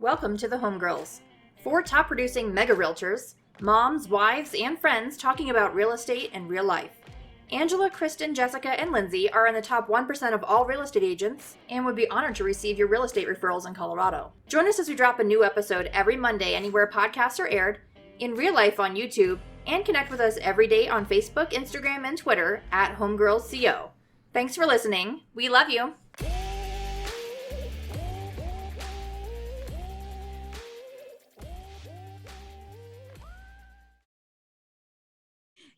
Welcome to the HOMEgirls. Four top producing mega realtors, moms, wives, and friends talking about real estate and real life. Angela, Kristen, Jessica, and Lindsay are in the top 1% of all real estate agents and would be honored to receive your real estate referrals in Colorado. Join us as we drop a new episode every Monday anywhere podcasts are aired, in real life on YouTube, and connect with us every day on Facebook, Instagram, and Twitter at HOMEgirlsCO. Thanks for listening. We love you.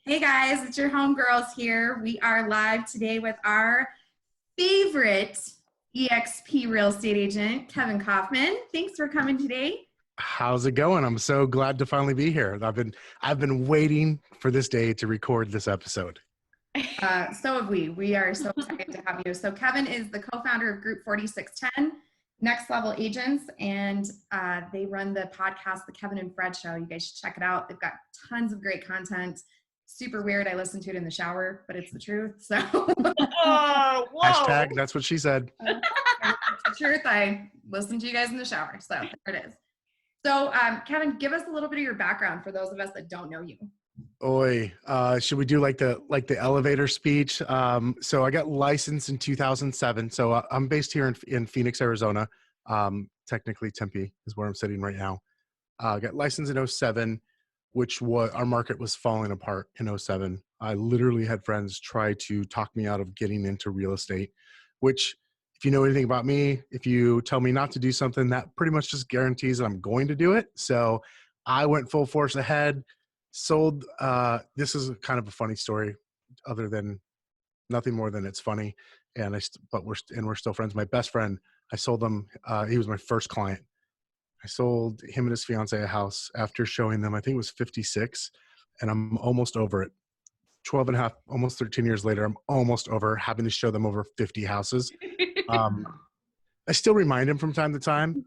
Hey guys, it's your homegirls here. We are live today with our favorite EXP real estate agent, Kevin KAUFFMAN. Thanks for coming today. How's it going? I'm so glad to finally be here. I've been waiting for this day to record this episode. So have we. We are so excited to have you. So Kevin is the co-founder of Group 4610, Next Level Agents, and they run the podcast, The Kevin and Fred Show. You guys should check it out. They've got tons of great content. Super weird. I listen to it in the shower, but it's the truth. So Hashtag, that's what she said. It's the truth. I listen to you guys in the shower. So there it is. So Kevin, give us a little bit of your background for those of us that don't know you. Oi, should we do like the elevator speech? So I got licensed in 2007. So I'm based here in Phoenix, Arizona. Technically Tempe is where I'm sitting right now. Got licensed in 07. Which was, our market was falling apart in 07. I literally had friends try to talk me out of getting into real estate, which if you know anything about me, if you tell me not to do something, that pretty much just guarantees that I'm going to do it. So I went full force ahead, sold, this is kind of a funny story other than nothing more than it's funny. And we're still friends. My best friend, I sold him, he was my first client. I sold him and his fiance a house after showing them, I think it was 56, and I'm almost over it. 12 and a half, almost 13 years later, I'm almost over having to show them over 50 houses. I still remind him from time to time.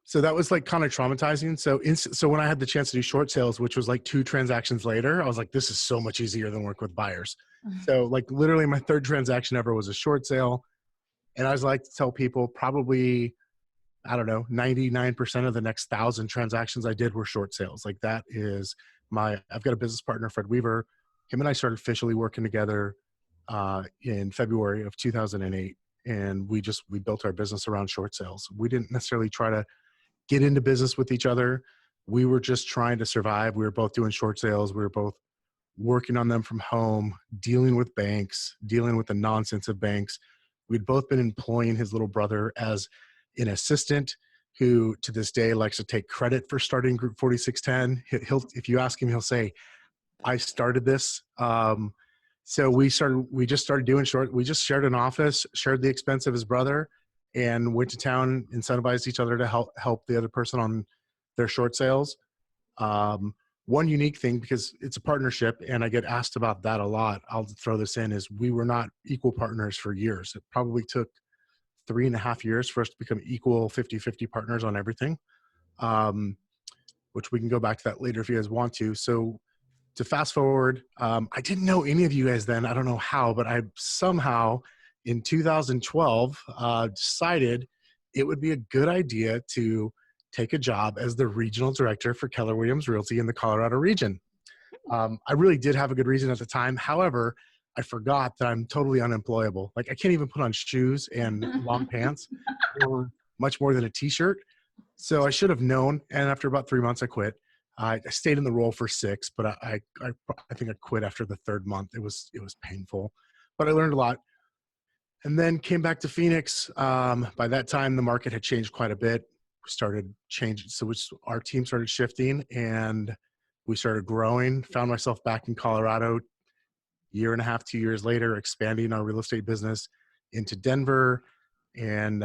So that was like kind of traumatizing. So when I had the chance to do short sales, which was like 2 transactions later, I was like, this is so much easier than work with buyers. So like literally my third transaction ever was a short sale. And I was like to tell people probably, I don't know, 99% of the next 1,000 transactions I did were short sales. Like that is I've got a business partner, Fred Weaver. Him and I started officially working together in February of 2008. And we built our business around short sales. We didn't necessarily try to get into business with each other. We were just trying to survive. We were both doing short sales. We were both working on them from home, dealing with banks, dealing with the nonsense of banks. We'd both been employing his little brother as an assistant who to this day likes to take credit for starting Group 4610. If you ask him, he'll say, I started this. So we just started doing we just shared an office, shared the expense of his brother, and went to town, incentivized each other to help the other person on their short sales. One unique thing, because it's a partnership and I get asked about that a lot, I'll throw this in, is we were not equal partners for years. It probably took 3.5 years for us to become equal 50-50 partners on everything, which we can go back to that later if you guys want to. So to fast forward, I didn't know any of you guys then. I don't know how, but I somehow in 2012 decided it would be a good idea to take a job as the regional director for Keller Williams Realty in the Colorado region. I really did have a good reason at the time. However, I forgot that I'm totally unemployable. Like I can't even put on shoes and long pants or much more than a t-shirt. So I should have known. And after about 3 months, I quit. I stayed in the role for 6, but I think I quit after the 3rd month. It was painful, but I learned a lot. And then came back to Phoenix. By that time, the market had changed quite a bit. We started changing. So our team started shifting and we started growing. Found myself back in Colorado, 1.5 to 2 years later, expanding our real estate business into Denver, and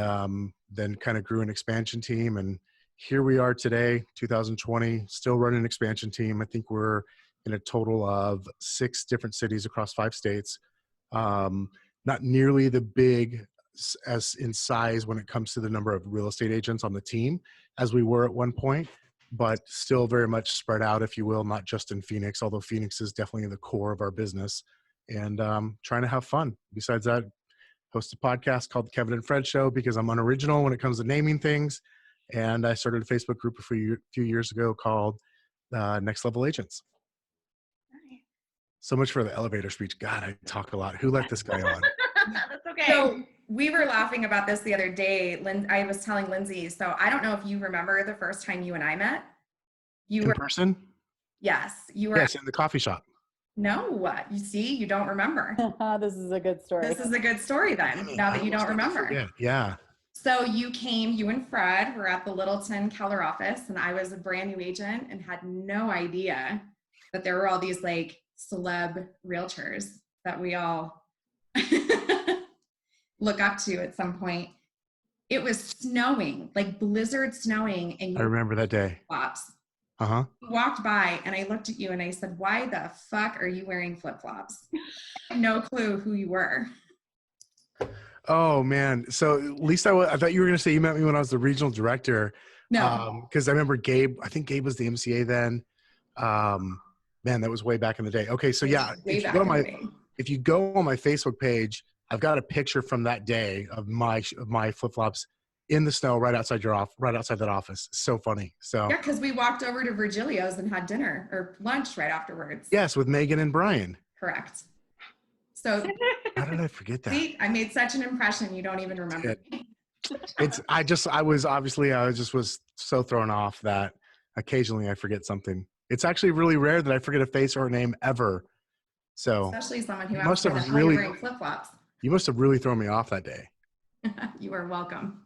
then kind of grew an expansion team. And here we are today, 2020, still running an expansion team. I think we're in a total of 6 different cities across 5 states. Not nearly the big as in size when it comes to the number of real estate agents on the team as we were at one point, but still very much spread out, if you will, not just in Phoenix, although Phoenix is definitely the core of our business, and trying to have fun. Besides that, host a podcast called The Kevin and Fred Show because I'm unoriginal when it comes to naming things, And I started a Facebook group a few years ago called Next Level Agents. So much for the elevator speech. God, I talk a lot. Who let this guy on? That's okay. So we were laughing about this the other day. I was telling Lindsay, so I don't know if you remember the first time you and I met. You In were, person? yes, you were. Yes, in the coffee shop. No, you see, you don't remember. This is a good story. This is a good story then, now that you don't remember. Yeah. So you and Fred were at the Littleton Keller office, and I was a brand new agent and had no idea that there were all these like celeb realtors that we all look up to at some point. It was snowing, like blizzard snowing, and I remember that day. flip-flops. Uh-huh. Walked by and I looked at you and I said, why the fuck are you wearing flip-flops? I had no clue who you were. Oh man. So at least I thought you were going to say you met me when I was the regional director. No. Because I remember Gabe, I think Gabe was the MCA then. Man, that was way back in the day. Okay. So yeah, if you go on my Facebook page, I've got a picture from that day of my flip-flops in the snow right outside that office. So funny. So yeah, because we walked over to Virgilio's and had dinner or lunch right afterwards. Yes, with Megan and Brian. Correct. So how did I forget that? See, I made such an impression you don't even remember. I was so thrown off that occasionally I forget something. It's actually really rare that I forget a face or a name ever. So especially someone who must have really wearing flip-flops. You must have really thrown me off that day. You are welcome.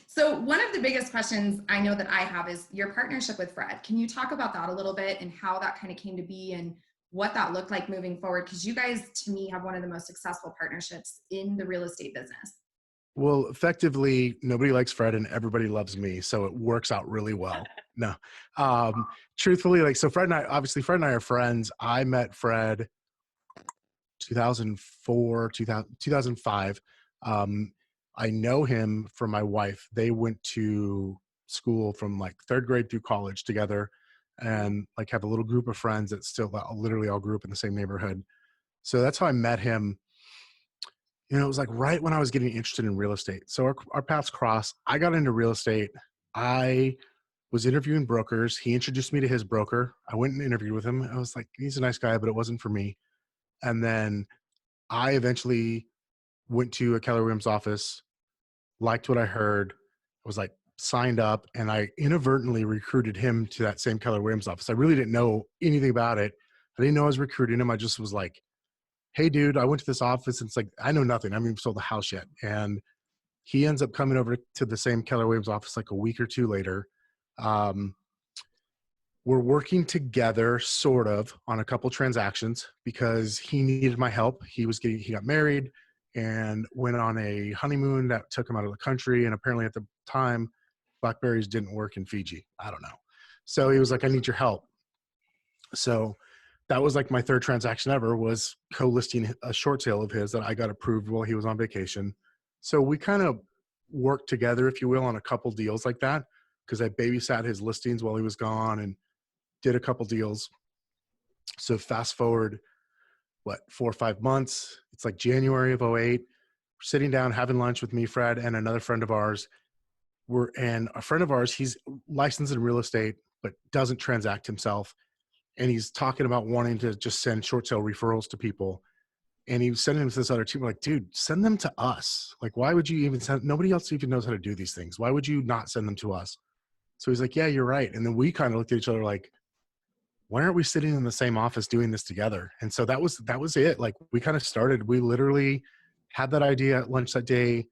So one of the biggest questions I know that I have is your partnership with Fred. Can you talk about that a little bit and how that kind of came to be and what that looked like moving forward? Because you guys, to me, have one of the most successful partnerships in the real estate business. Well, effectively, nobody likes Fred and everybody loves me. So it works out really well. No, truthfully, like, so Fred and I are friends. I met Fred 2005. I know him from my wife. They went to school from like 3rd grade through college together and like have a little group of friends that still literally all grew up in the same neighborhood. So that's how I met him. You know, it was like right when I was getting interested in real estate. So our paths crossed. I got into real estate. I was interviewing brokers. He introduced me to his broker. I went and interviewed with him. I was like, he's a nice guy, but it wasn't for me. And then I eventually went to a Keller Williams office, liked what I heard, was like signed up, and I inadvertently recruited him to that same Keller Williams office. I really didn't know anything about it. I didn't know I was recruiting him. I just was like, hey dude, I went to this office. And it's like, I know nothing. I haven't even sold the house yet. And he ends up coming over to the same Keller Williams office like a week or two later. We're working together sort of on a couple transactions because he needed my help. He got married and went on a honeymoon that took him out of the country. And apparently at the time, blackberries didn't work in Fiji. I don't know. So he was like, I need your help. So that was like my 3rd transaction ever, was co-listing a short sale of his that I got approved while he was on vacation. So we kind of worked together, if you will, on a couple deals like that because I babysat his listings while he was gone and did a couple deals. So fast forward, 4 or 5 months, it's like January of 08, we're sitting down having lunch with me, Fred, and another friend of ours. And a friend of ours, he's licensed in real estate, but doesn't transact himself. And he's talking about wanting to just send short sale referrals to people. And he was sending them to this other team. We're like, dude, send them to us. Like, why would you even nobody else even knows how to do these things. Why would you not send them to us? So he's like, yeah, you're right. And then we kind of looked at each other like, why aren't we sitting in the same office doing this together? And so that was it. Like we kind of started, we literally had that idea at lunch that day.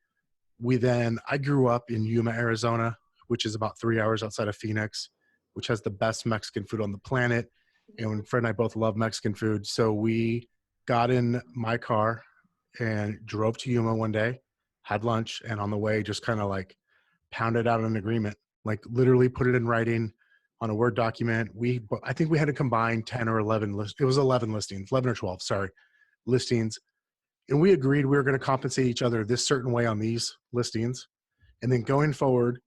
I grew up in Yuma, Arizona, which is about 3 hours outside of Phoenix, which has the best Mexican food on the planet. And Fred and I both love Mexican food. So we got in my car and drove to Yuma one day, had lunch, and on the way just kind of like pounded out an agreement, like literally put it in writing on a Word document. I think we had to combine 10 or 11 it was 11 listings, 11 or 12, sorry, listings. And we agreed we were going to compensate each other this certain way on these listings. And then going forward,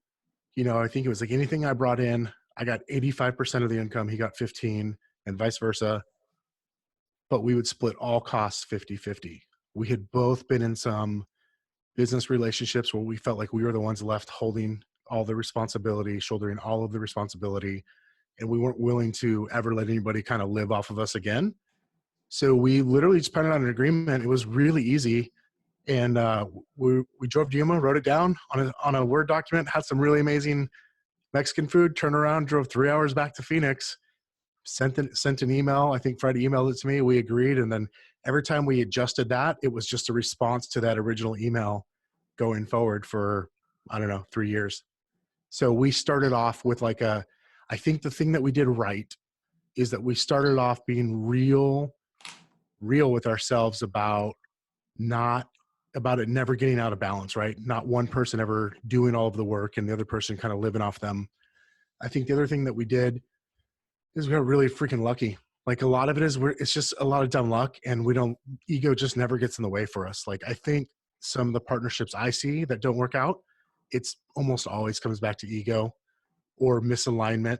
you know, I think it was like anything I brought in, I got 85% of the income, he got 15, and vice versa. But we would split all costs 50-50. We had both been in some business relationships where we felt like we were the ones left holding all the responsibility, shouldering all of the responsibility, and we weren't willing to ever let anybody kind of live off of us again. So we literally just put it on an agreement. It was really easy. And we drove to Yuma, wrote it down on a Word document, had some really amazing Mexican food, turned around, drove 3 hours back to Phoenix, sent an email. I think Fred emailed it to me. We agreed. And then every time we adjusted that, it was just a response to that original email going forward for, I don't know, 3 years. So we started off with I think the thing that we did right is that we started off being real with ourselves about it never getting out of balance, right? Not one person ever doing all of the work and the other person kind of living off them. I think the other thing that we did is we got really freaking lucky. Like a lot of it is it's just a lot of dumb luck, and ego just never gets in the way for us. Like I think some of the partnerships I see that don't work out, it's almost always comes back to ego or misalignment.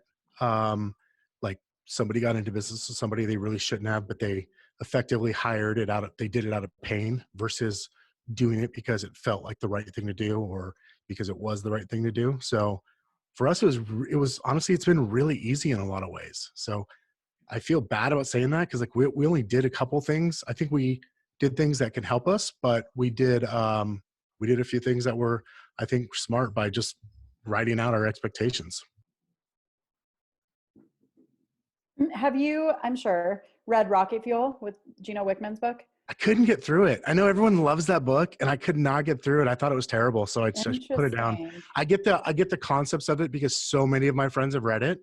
Like somebody got into business with somebody they really shouldn't have, but they effectively they did it out of pain versus doing it because it felt like the right thing to do or because it was the right thing to do. So for us, it was honestly, it's been really easy in a lot of ways. So I feel bad about saying that because like we only did a couple things. I think we did things that can help us, but we did a few things that were, I think, smart by just writing out our expectations. Have you, I'm sure, read Rocket Fuel with Gino Wickman's book? I couldn't get through it. I know everyone loves that book, and I could not get through it. I thought it was terrible, so I just put it down. I get the concepts of it because so many of my friends have read it,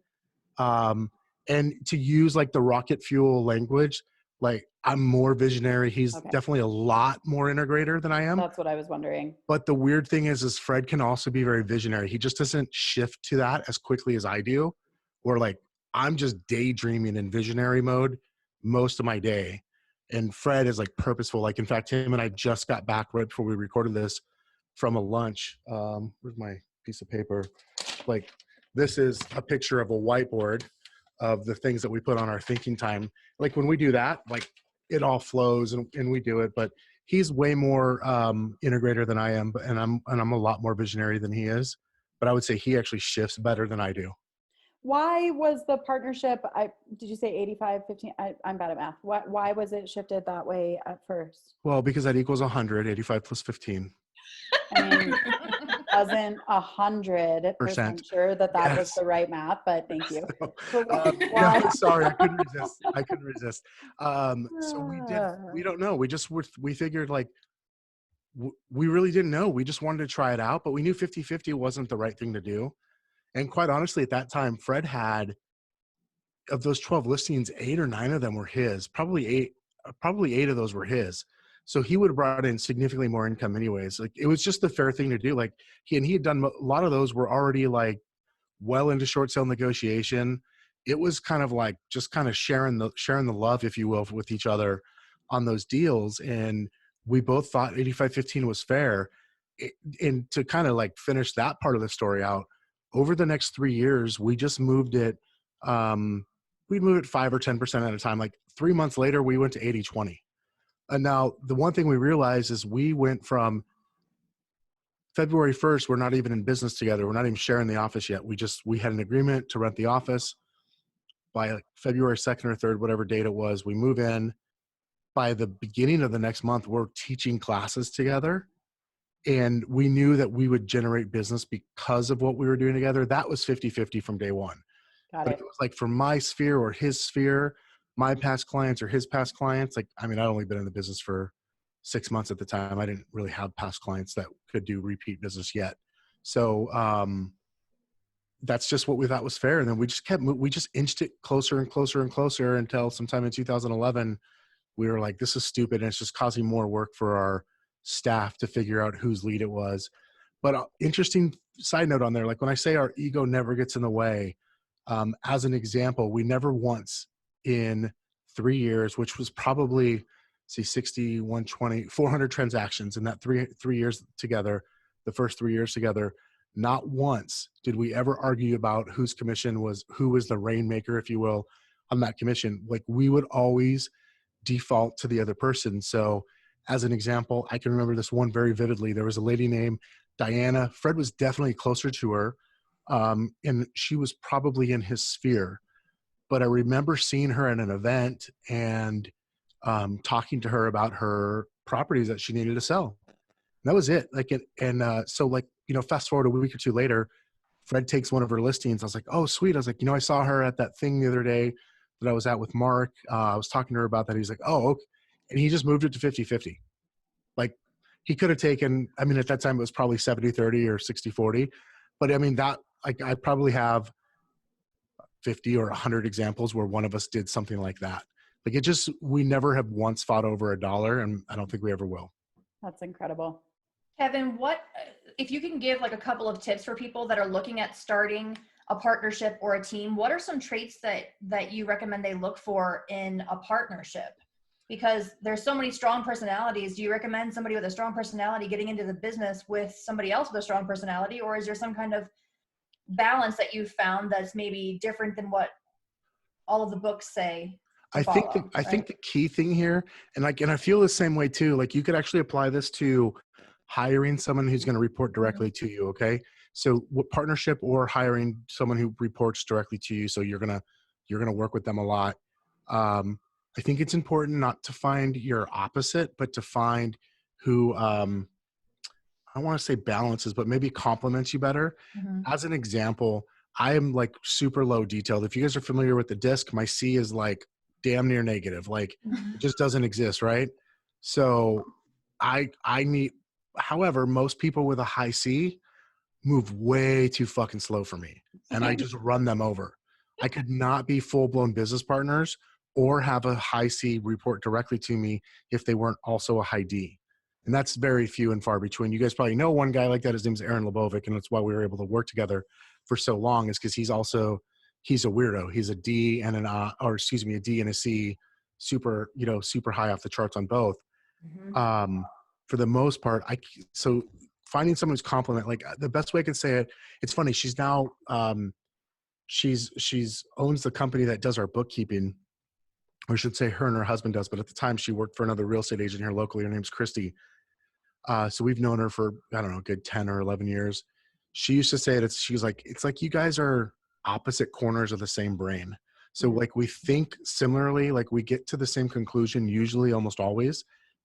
and to use like the rocket fuel language, like I'm more visionary. He's definitely a lot more integrator than I am. That's what I was wondering. But the weird thing is Fred can also be very visionary. He just doesn't shift to that as quickly as I do, or like I'm just daydreaming in visionary mode most of my day. And Fred is like purposeful. Like, in fact, him and I just got back right before we recorded this from a lunch. Where's my piece of paper? Like, this is a picture of a whiteboard of the things that we put on our thinking time. Like when we do that, like it all flows and we do it, but he's way more integrator than I am. And I'm a lot more visionary than he is, but I would say he actually shifts better than I do. Why was the partnership, did you say 85-15? I'm bad at math. Why was it shifted that way at first? Well, because that equals 100, 85 plus 15. I mean, wasn't 100% sure that was the right math, but thank you. No, sorry, I couldn't resist. So we don't know. We figured like, we really didn't know. We just wanted to try it out, but we knew 50-50 wasn't the right thing to do. And quite honestly, at that time, Fred had, of those 12 listings, 8 or 9 of them were his. Probably eight of those were his. So he would have brought in significantly more income anyways. Like it was just the fair thing to do. Like he had done a lot of those were already like well into short sale negotiation. It was kind of like just kind of sharing the love, if you will, with each other on those deals. And we both thought 85-15 was fair. And to kind of like finish that part of the story out, over the next 3 years, we just moved it. We'd move it 5 or 10% at a time. Like 3 months later, we went to 80-20. And now the one thing we realized is we went from February 1st, we're not even in business together. We're not even sharing the office yet. We had an agreement to rent the office. By like February 2nd or 3rd, whatever date it was, we move in. By the beginning of the next month, we're teaching classes together. And we knew that we would generate business because of what we were doing together. That was 50-50 from day one. But if it was like for my sphere or his sphere, my past clients or his past clients, like, I mean, I'd only been in the business for 6 months at the time. I didn't really have past clients that could do repeat business yet. So that's just what we thought was fair. And then we just inched it closer and closer and closer until sometime in 2011, we were like, this is stupid. And it's just causing more work for our staff to figure out whose lead it was. But interesting side note on there, like when I say our ego never gets in the way, as an example, we never once in 3 years, which was probably 60, 120, 400 transactions in that three years together, the first 3 years together, not once did we ever argue about who was the rainmaker, if you will, on that commission. Like we would always default to the other person. So As an example, I can remember this one very vividly. There was a lady named Diana. Fred was definitely closer to her, and she was probably in his sphere. But I remember seeing her at an event and talking to her about her properties that she needed to sell. And that was it. So like, fast forward a week or two later, Fred takes one of her listings. I was like, oh, sweet. I was like, I saw her at that thing the other day that I was at with Mark. I was talking to her about that. He's like, oh, okay. And he just moved it to 50-50. Like he could have taken, I mean, at that time it was probably 70-30 or 60-40. But I mean, that like I probably have 50 or 100 examples where one of us did something like that. Like we never have once fought over a dollar, and I don't think we ever will. That's incredible. Kevin, if you can give like a couple of tips for people that are looking at starting a partnership or a team, what are some traits that you recommend they look for in a partnership? Because there's so many strong personalities. Do you recommend somebody with a strong personality getting into the business with somebody else with a strong personality? Or is there some kind of balance that you've found that's maybe different than what all of the books say? I think the key thing here, and I feel the same way too, like you could actually apply this to hiring someone who's going to report directly to you. Okay. So what partnership or hiring someone who reports directly to you. So you're going to work with them a lot. I think it's important not to find your opposite, but to find who, I don't want to say balances, but maybe complements you better. Mm-hmm. As an example, I am like super low detailed. If you guys are familiar with the disc, my C is like damn near negative. Like it just doesn't exist. Right. So I need, however, most people with a high C move way too fucking slow for me. And I just run them over. I could not be full blown business partners or have a high C report directly to me if they weren't also a high D. And that's very few and far between. You guys probably know one guy like that. His name's Aaron Lebovic. And that's why we were able to work together for so long, is because he's a weirdo. He's a D and a D and a C, super high off the charts on both. Mm-hmm. For the most part, so finding someone who's complement, like the best way I could say it, it's funny. She's now, she's owns the company that does our bookkeeping, or I should say her and her husband does. But at the time she worked for another real estate agent here locally. Her name's Christy. So we've known her for, I don't know, a good 10 or 11 years. She used to say she's like, it's like you guys are opposite corners of the same brain. So like we think similarly, like we get to the same conclusion, usually almost always.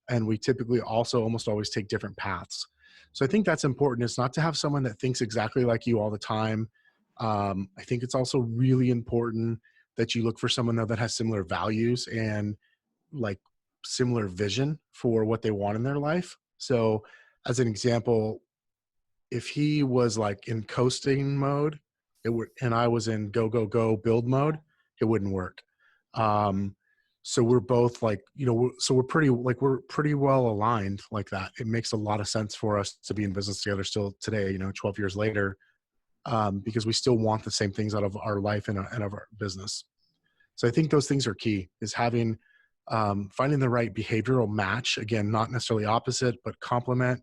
And we typically also almost always take different paths. So I think that's important. It's not to have someone that thinks exactly like you all the time. I think it's also really important that you look for someone that has similar values and like similar vision for what they want in their life. So as an example, if he was like in coasting mode, and I was in go, go, go build mode, it wouldn't work. So we're both like, we're pretty well aligned like that. It makes a lot of sense for us to be in business together still today, 12 years later, because we still want the same things out of our life and of our business. So I think those things are key, is having, finding the right behavioral match. Again, not necessarily opposite, but complement.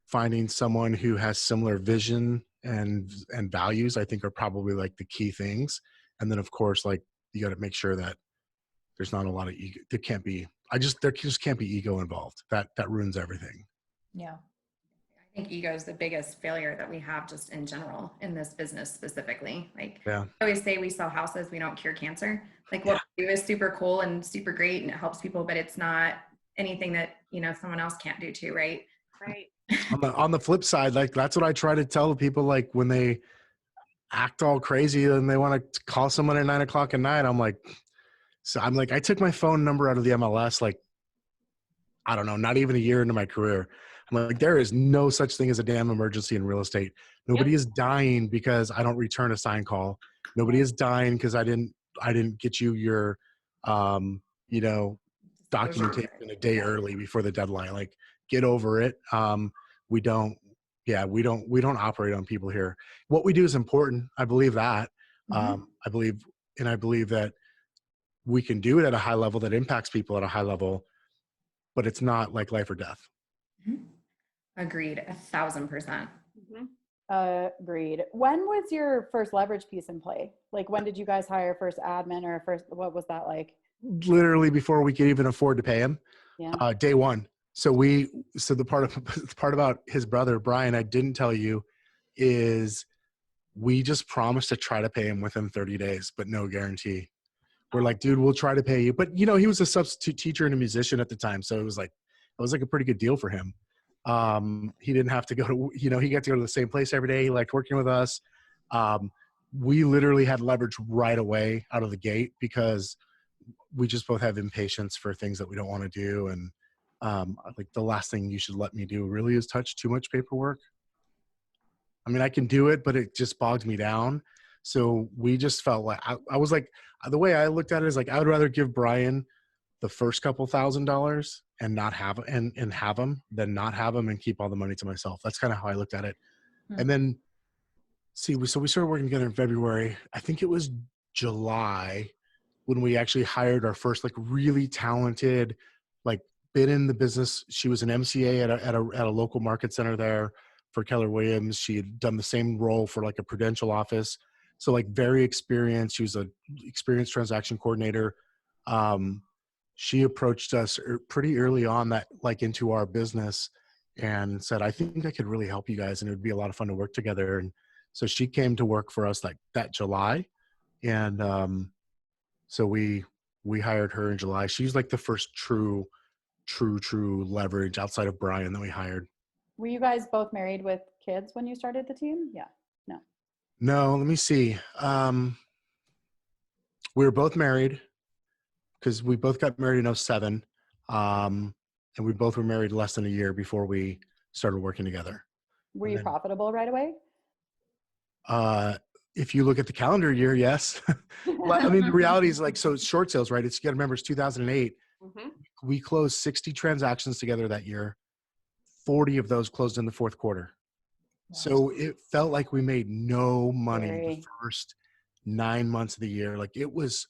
Finding someone who has similar vision and values, I think, are probably like the key things. And then of course, like you got to make sure that there's not a lot of ego. There just can't be ego involved. That ruins everything. Yeah. I think ego is the biggest failure that we have just in general in this business specifically. Like Yeah. I always say, we sell houses, we don't cure cancer. Like what we do is super cool and super great and it helps people, but it's not anything that, someone else can't do too, right? Right. On the flip side, like that's what I try to tell people, like when they act all crazy and they want to call someone at 9:00 at night, I'm like, I took my phone number out of the MLS, like, I don't know, not even a year into my career. I'm like, there is no such thing as a damn emergency in real estate. Nobody is dying because I don't return a sign call. Nobody is dying because I didn't get you your, documentation a day early before the deadline. Like, get over it. We don't operate on people here. What we do is important. I believe that. I believe that we can do it at a high level that impacts people at a high level, but it's not like life or death. Agreed, 1,000%. Agreed. When was your first leverage piece in play? Like, when did you guys hire first admin or what was that like? literally before we could even afford to pay him, Yeah. day one. So the part about his brother, Brian, I didn't tell you is we just promised to try to pay him within 30 days, but no guarantee. We're like, dude, we'll try to pay you. But you know, he was a substitute teacher and a musician at the time. So it was like a pretty good deal for him. He didn't have to go to, you know, he got to go to the same place every day. He liked working with us. We literally had leverage right away out of the gate because we just both have impatience for things that we don't want to do. And like the last thing you should let me do really is touch too much paperwork. I mean, I can do it, but it just bogs me down. So we just felt like I was like, the way I looked at it is like, I would rather give Brian the first couple $1,000s and not have and have him than not have him and keep all the money to myself. That's kind of how I looked at it. And then we started working together in February. I think it was July when we actually hired our first like really talented, like been in the business. She was an MCA at a local market center there for Keller Williams. She had done the same role for like a Prudential office. So like very experienced. She was a experienced transaction coordinator. She approached us pretty early on that like into our business and said, I think I could really help you guys and it would be a lot of fun to work together. And so she came to work for us like that July. And so we hired her in July. She's like the first true leverage outside of Brian that we hired. Were you guys both married with kids when you started the team? Yeah. No, let me see. We were both married because we both got married in 2007. And we both were married less than a year before we started working together. Were you profitable right away? If you look at the calendar year, yes. Well, I mean, the reality is like, so it's short sales, right? You got to remember it's 2008. We closed 60 transactions together that year. 40 of those closed in the fourth quarter. So it felt like we made no money the first 9 months of the year. Like it was,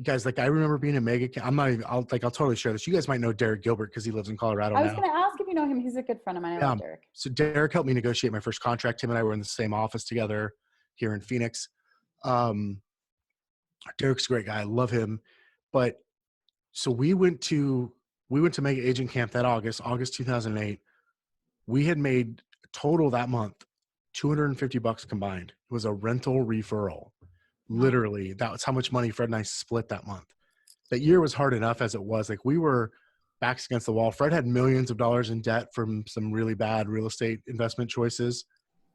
guys, like I remember being a mega, I'll totally share this. You guys might know Derek Gilbert because he lives in Colorado now. I was going to ask if you know him. He's a good friend of mine. I love Derek. So Derek helped me negotiate my first contract. Him and I were in the same office together here in Phoenix. Derek's a great guy. I love him. But so we went to Mega Agent Camp that August 2008. We had made total that month $250 combined. It was a rental referral. Literally, that's how much money Fred and I split that month. That year was hard enough as it was. Like we were backs against the wall. Fred had millions of dollars in debt from some really bad real estate investment choices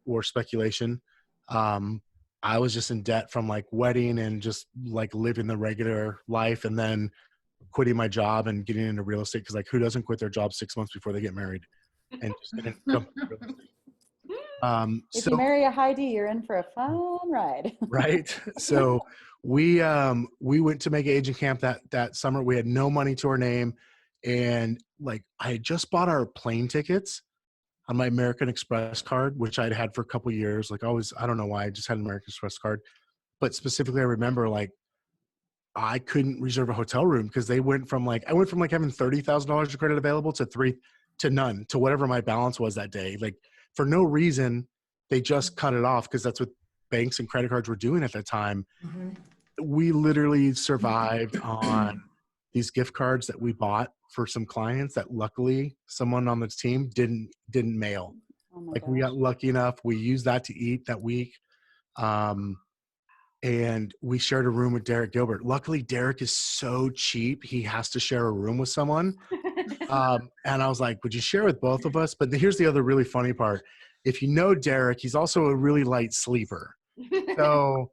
or speculation. I was just in debt from like wedding and just like living the regular life and then quitting my job and getting into real estate. Cause like who doesn't quit their job 6 months before they get married and just jump into real estate. If you marry a Heidi, you're in for a fun ride. Right. So we went to Mega Agent Camp that summer. We had no money to our name. And like, I had just bought our plane tickets on my American Express card, which I'd had for a couple years. Like always, I don't know why I just had an American Express card, but specifically I remember like I couldn't reserve a hotel room because I went from like having $30,000 of credit available to none, to whatever my balance was that day. Like for no reason, they just cut it off because that's what banks and credit cards were doing at that time. We literally survived on these gift cards that we bought for some clients that luckily someone on the team didn't mail. We got lucky enough. We used that to eat that week. And we shared a room with Derek Gilbert. Luckily, Derek is so cheap. He has to share a room with someone. And I was like, would you share with both of us? But here's the other really funny part. If you know Derek, he's also a really light sleeper. So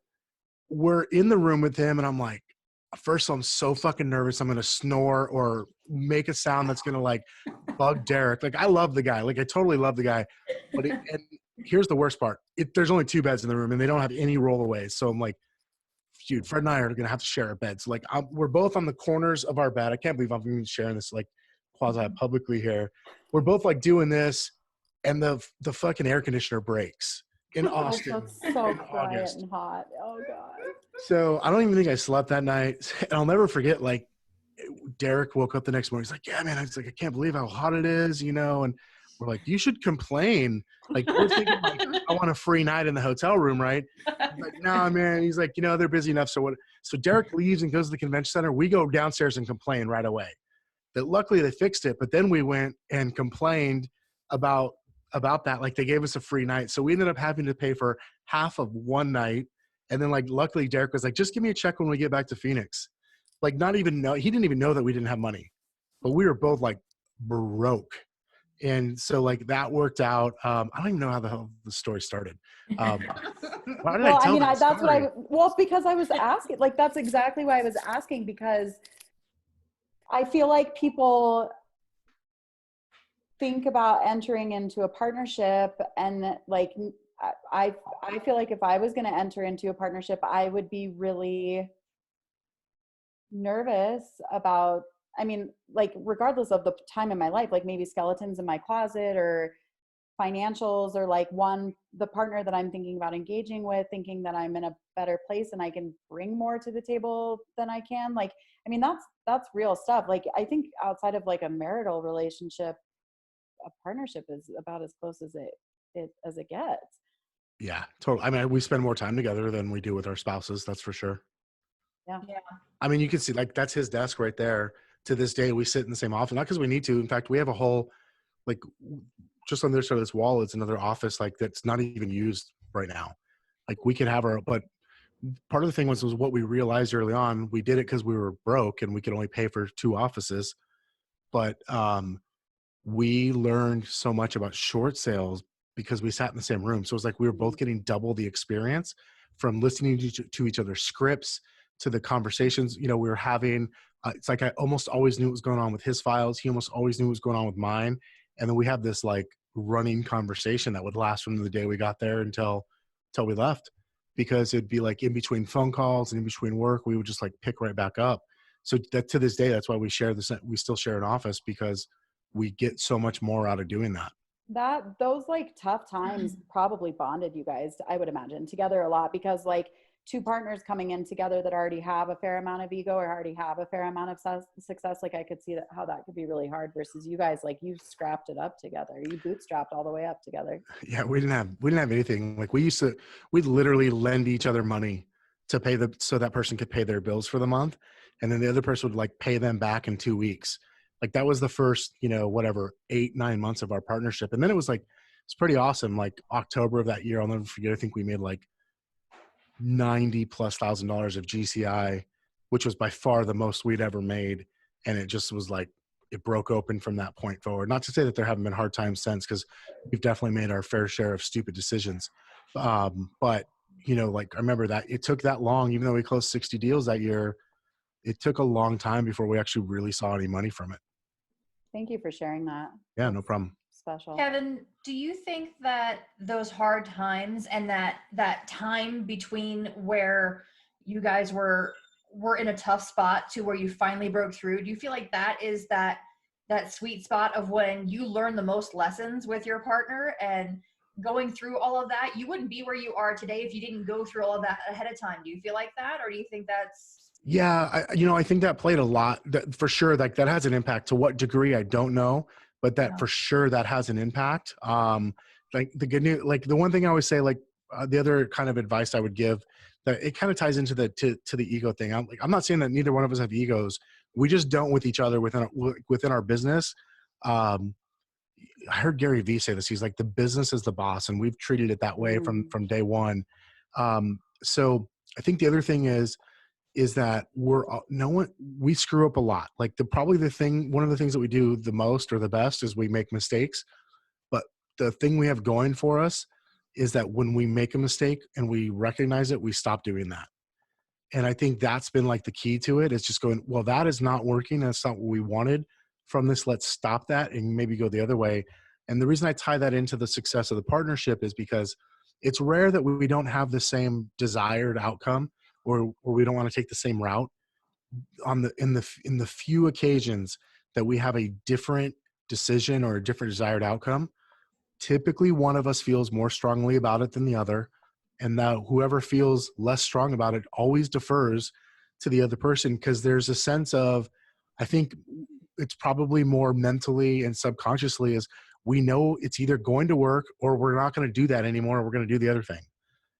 we're in the room with him and I'm like, first I'm so fucking nervous. I'm going to snore or make a sound that's going to like bug Derek. Like I love the guy. Like I totally love the guy. But and here's the worst part. There's only 2 beds in the room and they don't have any rollaways. So I'm like, dude, Fred and I are going to have to share a bed. So like we're both on the corners of our bed. I can't believe I'm even sharing this like quasi publicly here. We're both like doing this and the fucking air conditioner breaks in Austin. It's so quiet and hot. Oh God. So I don't even think I slept that night. And I'll never forget, like, Derek woke up the next morning. He's like, yeah, man, I can't believe how hot it is, you know? And We're like, you should complain. Like, we're thinking like, I want a free night in the hotel room, right? He's like, no, man. He's like, they're busy enough. So what? So Derek leaves and goes to the convention center. We go downstairs and complain right away. That luckily they fixed it, but then we went and complained about that. Like, they gave us a free night. So we ended up having to pay for half of one night. And then like, luckily Derek was like, just give me a check when we get back to Phoenix. Like, he didn't even know that we didn't have money, but we were both like broke. And so like that worked out. I don't even know how the hell the story started. Why did Well, I tell that's story? because I was asking, like, that's exactly why I was asking, because I feel like people think about entering into a partnership, and like, I feel like if I was going to enter into a partnership, I would be really nervous about, I mean, like, regardless of the time in my life, like maybe skeletons in my closet or financials, or like the partner that I'm thinking about engaging with, thinking that I'm in a better place and I can bring more to the table than I can. Like, I mean, that's real stuff. Like, I think outside of like a marital relationship, a partnership is about as close as it gets. Yeah, totally. I mean, we spend more time together than we do with our spouses. That's for sure. Yeah. I mean, you can see like, that's his desk right there. To this day, we sit in the same office, not because we need to. In fact, we have a whole, like, just on the other side of this wall, it's another office like that's not even used right now. Like, we could have but part of the thing was what we realized early on. We did it because we were broke and we could only pay for 2 offices. But we learned so much about short sales because we sat in the same room. So it was like we were both getting double the experience from listening to each other's scripts, to the conversations, we were having. It's like I almost always knew what was going on with his files. He almost always knew what was going on with mine. And then we had this like running conversation that would last from the day we got there until we left, because it'd be like in between phone calls and in between work, we would just like pick right back up. So that to this day, that's why we still share an office, because we get so much more out of doing that. Those like tough times probably bonded you guys, I would imagine, together a lot, because like 2 partners coming in together that already have a fair amount of ego or already have a fair amount of success, like I could see how that could be really hard, versus you guys, like, you scrapped it up together, you bootstrapped all the way up together. Yeah, we didn't have anything. Like, we'd literally lend each other money to pay so that person could pay their bills for the month, and then the other person would like pay them back in 2 weeks. Like, that was the first, 8-9 months of our partnership. And then it was like, it's pretty awesome. Like, October of that year, I'll never forget, I think we made like $90,000+ of GCI, which was by far the most we'd ever made. And it just was like, it broke open from that point forward. Not to say that there haven't been hard times since, because we've definitely made our fair share of stupid decisions. But like, I remember that it took that long, even though we closed 60 deals that year, it took a long time before we actually really saw any money from it. Thank you for sharing that. Yeah, no problem. Special. Kevin, do you think that those hard times and that time between where you guys were in a tough spot to where you finally broke through, do you feel like that is that sweet spot of when you learn the most lessons with your partner? And going through all of that, you wouldn't be where you are today if you didn't go through all of that ahead of time. Do you feel like that, or do you think that's... Yeah, I think that played a lot, for sure. Like, that has an impact. To what degree, I don't know, but that for sure, that has an impact. Like, the good news, like, the one thing I always say, like, the other kind of advice I would give, that it kind of ties into to the ego thing. I'm not saying that neither one of us have egos. We just don't with each other within our business. I heard Gary Vee say this. He's like, the business is the boss, and we've treated it that way from day one. So I think the other thing is that we screw up a lot. Like, one of the things that we do the most or the best is we make mistakes. But the thing we have going for us is that when we make a mistake and we recognize it, we stop doing that. And I think that's been like the key to it. It's just going, well, that is not working. That's not what we wanted from this. Let's stop that and maybe go the other way. And the reason I tie that into the success of the partnership is because it's rare that we don't have the same desired outcome, or we don't want to take the same route. In the few occasions that we have a different decision or a different desired outcome, typically one of us feels more strongly about it than the other. And that whoever feels less strong about it always defers to the other person, because there's a sense of, I think it's probably more mentally and subconsciously, is we know it's either going to work or we're not going to do that anymore. We're going to do the other thing.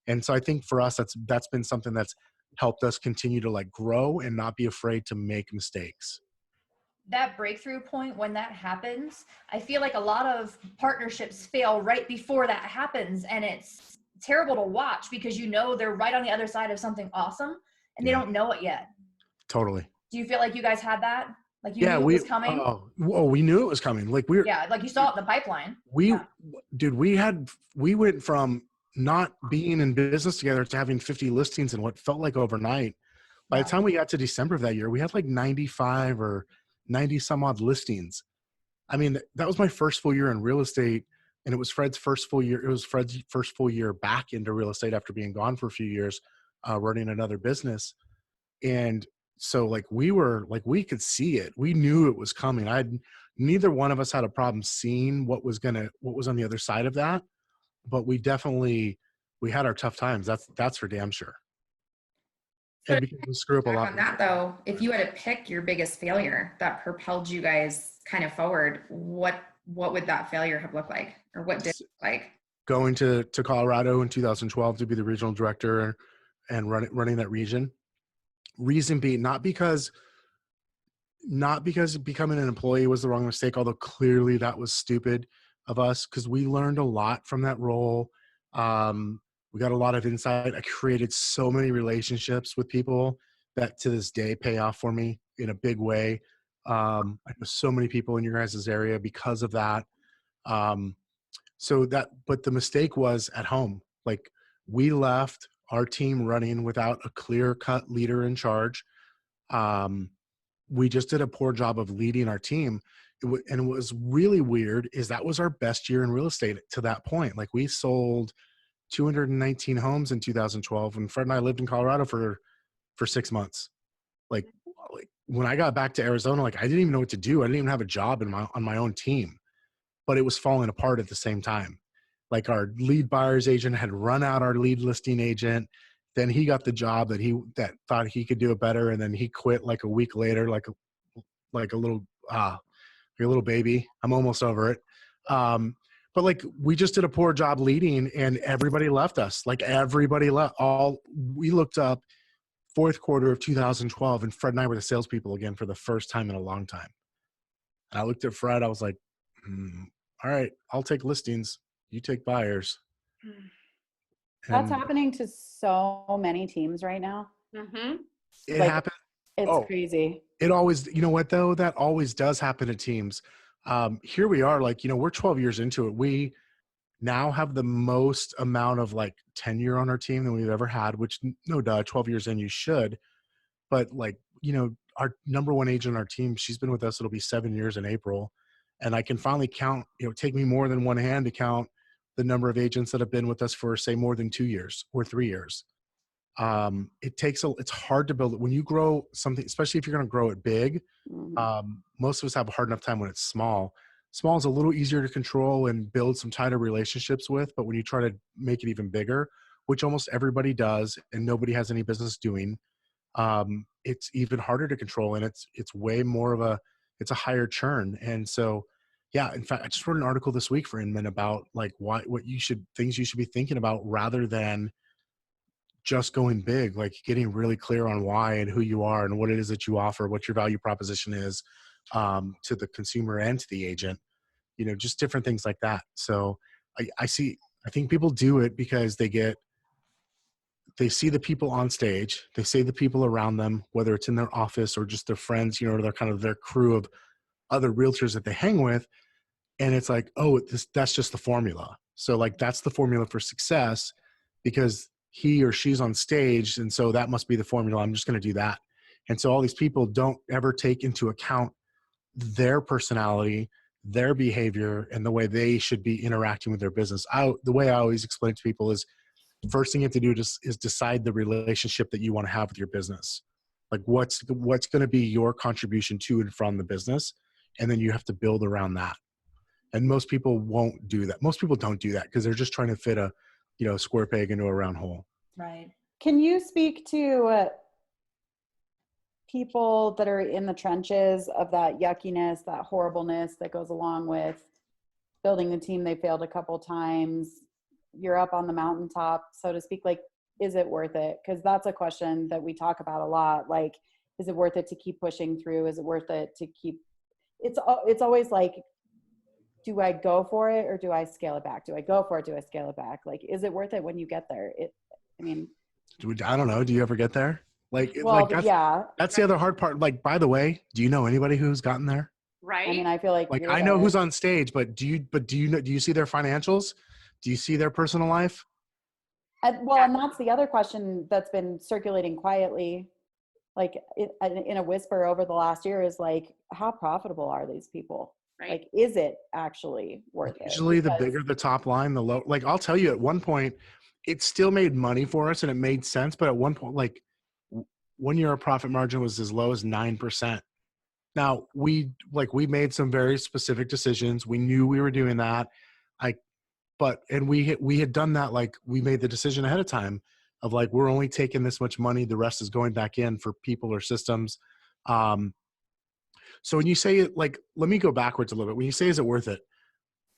And so I think for us, that's been something that's helped us continue to like grow and not be afraid to make mistakes. That breakthrough point, when that happens, I feel like a lot of partnerships fail right before that happens, and it's terrible to watch because you know they're right on the other side of something awesome and they Yeah. don't know it yet. Totally. Do you feel like you guys had that? Like you Yeah, knew it was coming? we knew it was coming. Like Yeah, like you saw it in the pipeline. dude, we went from not being in business together to having 50 listings in what felt like overnight. By the time we got to December of that year, we had like 95 or 90 some odd listings. I mean, that was my first full year in real estate, and it was Fred's first full year. It was Fred's first full year back into real estate after being gone for a few years, running another business. And so like we could see it. We knew it was coming. Neither one of us had a problem seeing what was on the other side of that, but we had our tough times. That's for damn sure. So And because we screw up a back lot on that though, if you had to pick your biggest failure that propelled you guys kind of forward, what would that failure have looked like, or what did it look like? going to Colorado in 2012 to be the regional director and running that region. Reason being, not because becoming an employee was the wrong mistake, although clearly that was stupid of us, because we learned a lot from that role. We got a lot of insight. I created so many relationships with people that to this day pay off for me in a big way. I know so many people in your guys' area because of that. But the mistake was at home. Like, we left our team running without a clear cut leader in charge. We just did a poor job of leading our team. And what was really weird is that was our best year in real estate to that point. Like, we sold 219 homes in 2012, and Fred and I lived in Colorado for 6 months. Like when I got back to Arizona, like I didn't even know what to do. I didn't even have a job on my own team, but it was falling apart at the same time. Like, our lead buyer's agent had run out our lead listing agent. Then he got the job that thought he could do it better, and then he quit like a week later, like a little baby. I'm almost over it. But like, we just did a poor job leading, and everybody left us. Like, everybody left. We looked up fourth quarter of 2012, and Fred and I were the salespeople again for the first time in a long time. And I looked at Fred. I was like, all right, I'll take listings. You take buyers. That's happening to so many teams right now. Mm-hmm. It Like, happened. It's crazy. It always, you know what though? That always does happen to teams. Here we are, like, we're 12 years into it. We now have the most amount of like tenure on our team than we've ever had, which no duh, 12 years in you should. But like, our number one agent on our team, she's been with us, it'll be 7 years in April. And I can finally count, take me more than one hand to count the number of agents that have been with us for, say, more than 2 years or 3 years. It's hard to build it when you grow something, especially if you're going to grow it big. Most of us have a hard enough time when it's small. Small is a little easier to control and build some tighter relationships with, but when you try to make it even bigger, which almost everybody does and nobody has any business doing, it's even harder to control, and it's way more of it's a higher churn. And so, yeah, in fact, I just wrote an article this week for Inman about like things you should be thinking about rather than just going big, like getting really clear on why and who you are and what it is that you offer, what your value proposition is, to the consumer and to the agent, just different things like that. So I think people do it because they see the people on stage, they see the people around them, whether it's in their office or just their friends, or they're kind of their crew of other realtors that they hang with. And it's like, oh, that's just the formula. So like, that's the formula for success because he or she's on stage. And so that must be the formula. I'm just going to do that. And so all these people don't ever take into account their personality, their behavior, and the way they should be interacting with their business. The way I always explain it to people is, first thing you have to do is decide the relationship that you want to have with your business. Like, what's going to be your contribution to and from the business. And then you have to build around that. And most people won't do that. Most people don't do that because they're just trying to fit a square peg into a round hole. Right. Can you speak to people that are in the trenches of that yuckiness, that horribleness that goes along with building the team, they failed a couple times. You're up on the mountaintop, so to speak. Like, is it worth it? Because that's a question that we talk about a lot. Like, is it worth it to keep pushing through? Is it worth it to keep, it's always like, do I go for it or do I scale it back? Do I go for it? Do I scale it back? Like, is it worth it when you get there? I mean, I don't know. Do you ever get there? well, That's, yeah. that's the other hard part. Like, by the way, do you know anybody who's gotten there? Right? I mean, I feel like Like, you're I know who's on stage, but do you know, do you see their financials? Do you see their personal life? well, and that's the other question that's been circulating quietly, like in a whisper over the last year, is like, how profitable are these people? Right. Like, is it actually worth it? Usually the Because- bigger the top line, the low, like I'll tell you at one point, it still made money for us and it made sense. But at one point, like 1 year, our profit margin was as low as 9%. Now we made some very specific decisions. We knew we were doing that. And we had done that. Like, we made the decision ahead of time of like, we're only taking this much money. The rest is going back in for people or systems. So when you say it, like, let me go backwards a little bit. When you say, is it worth it?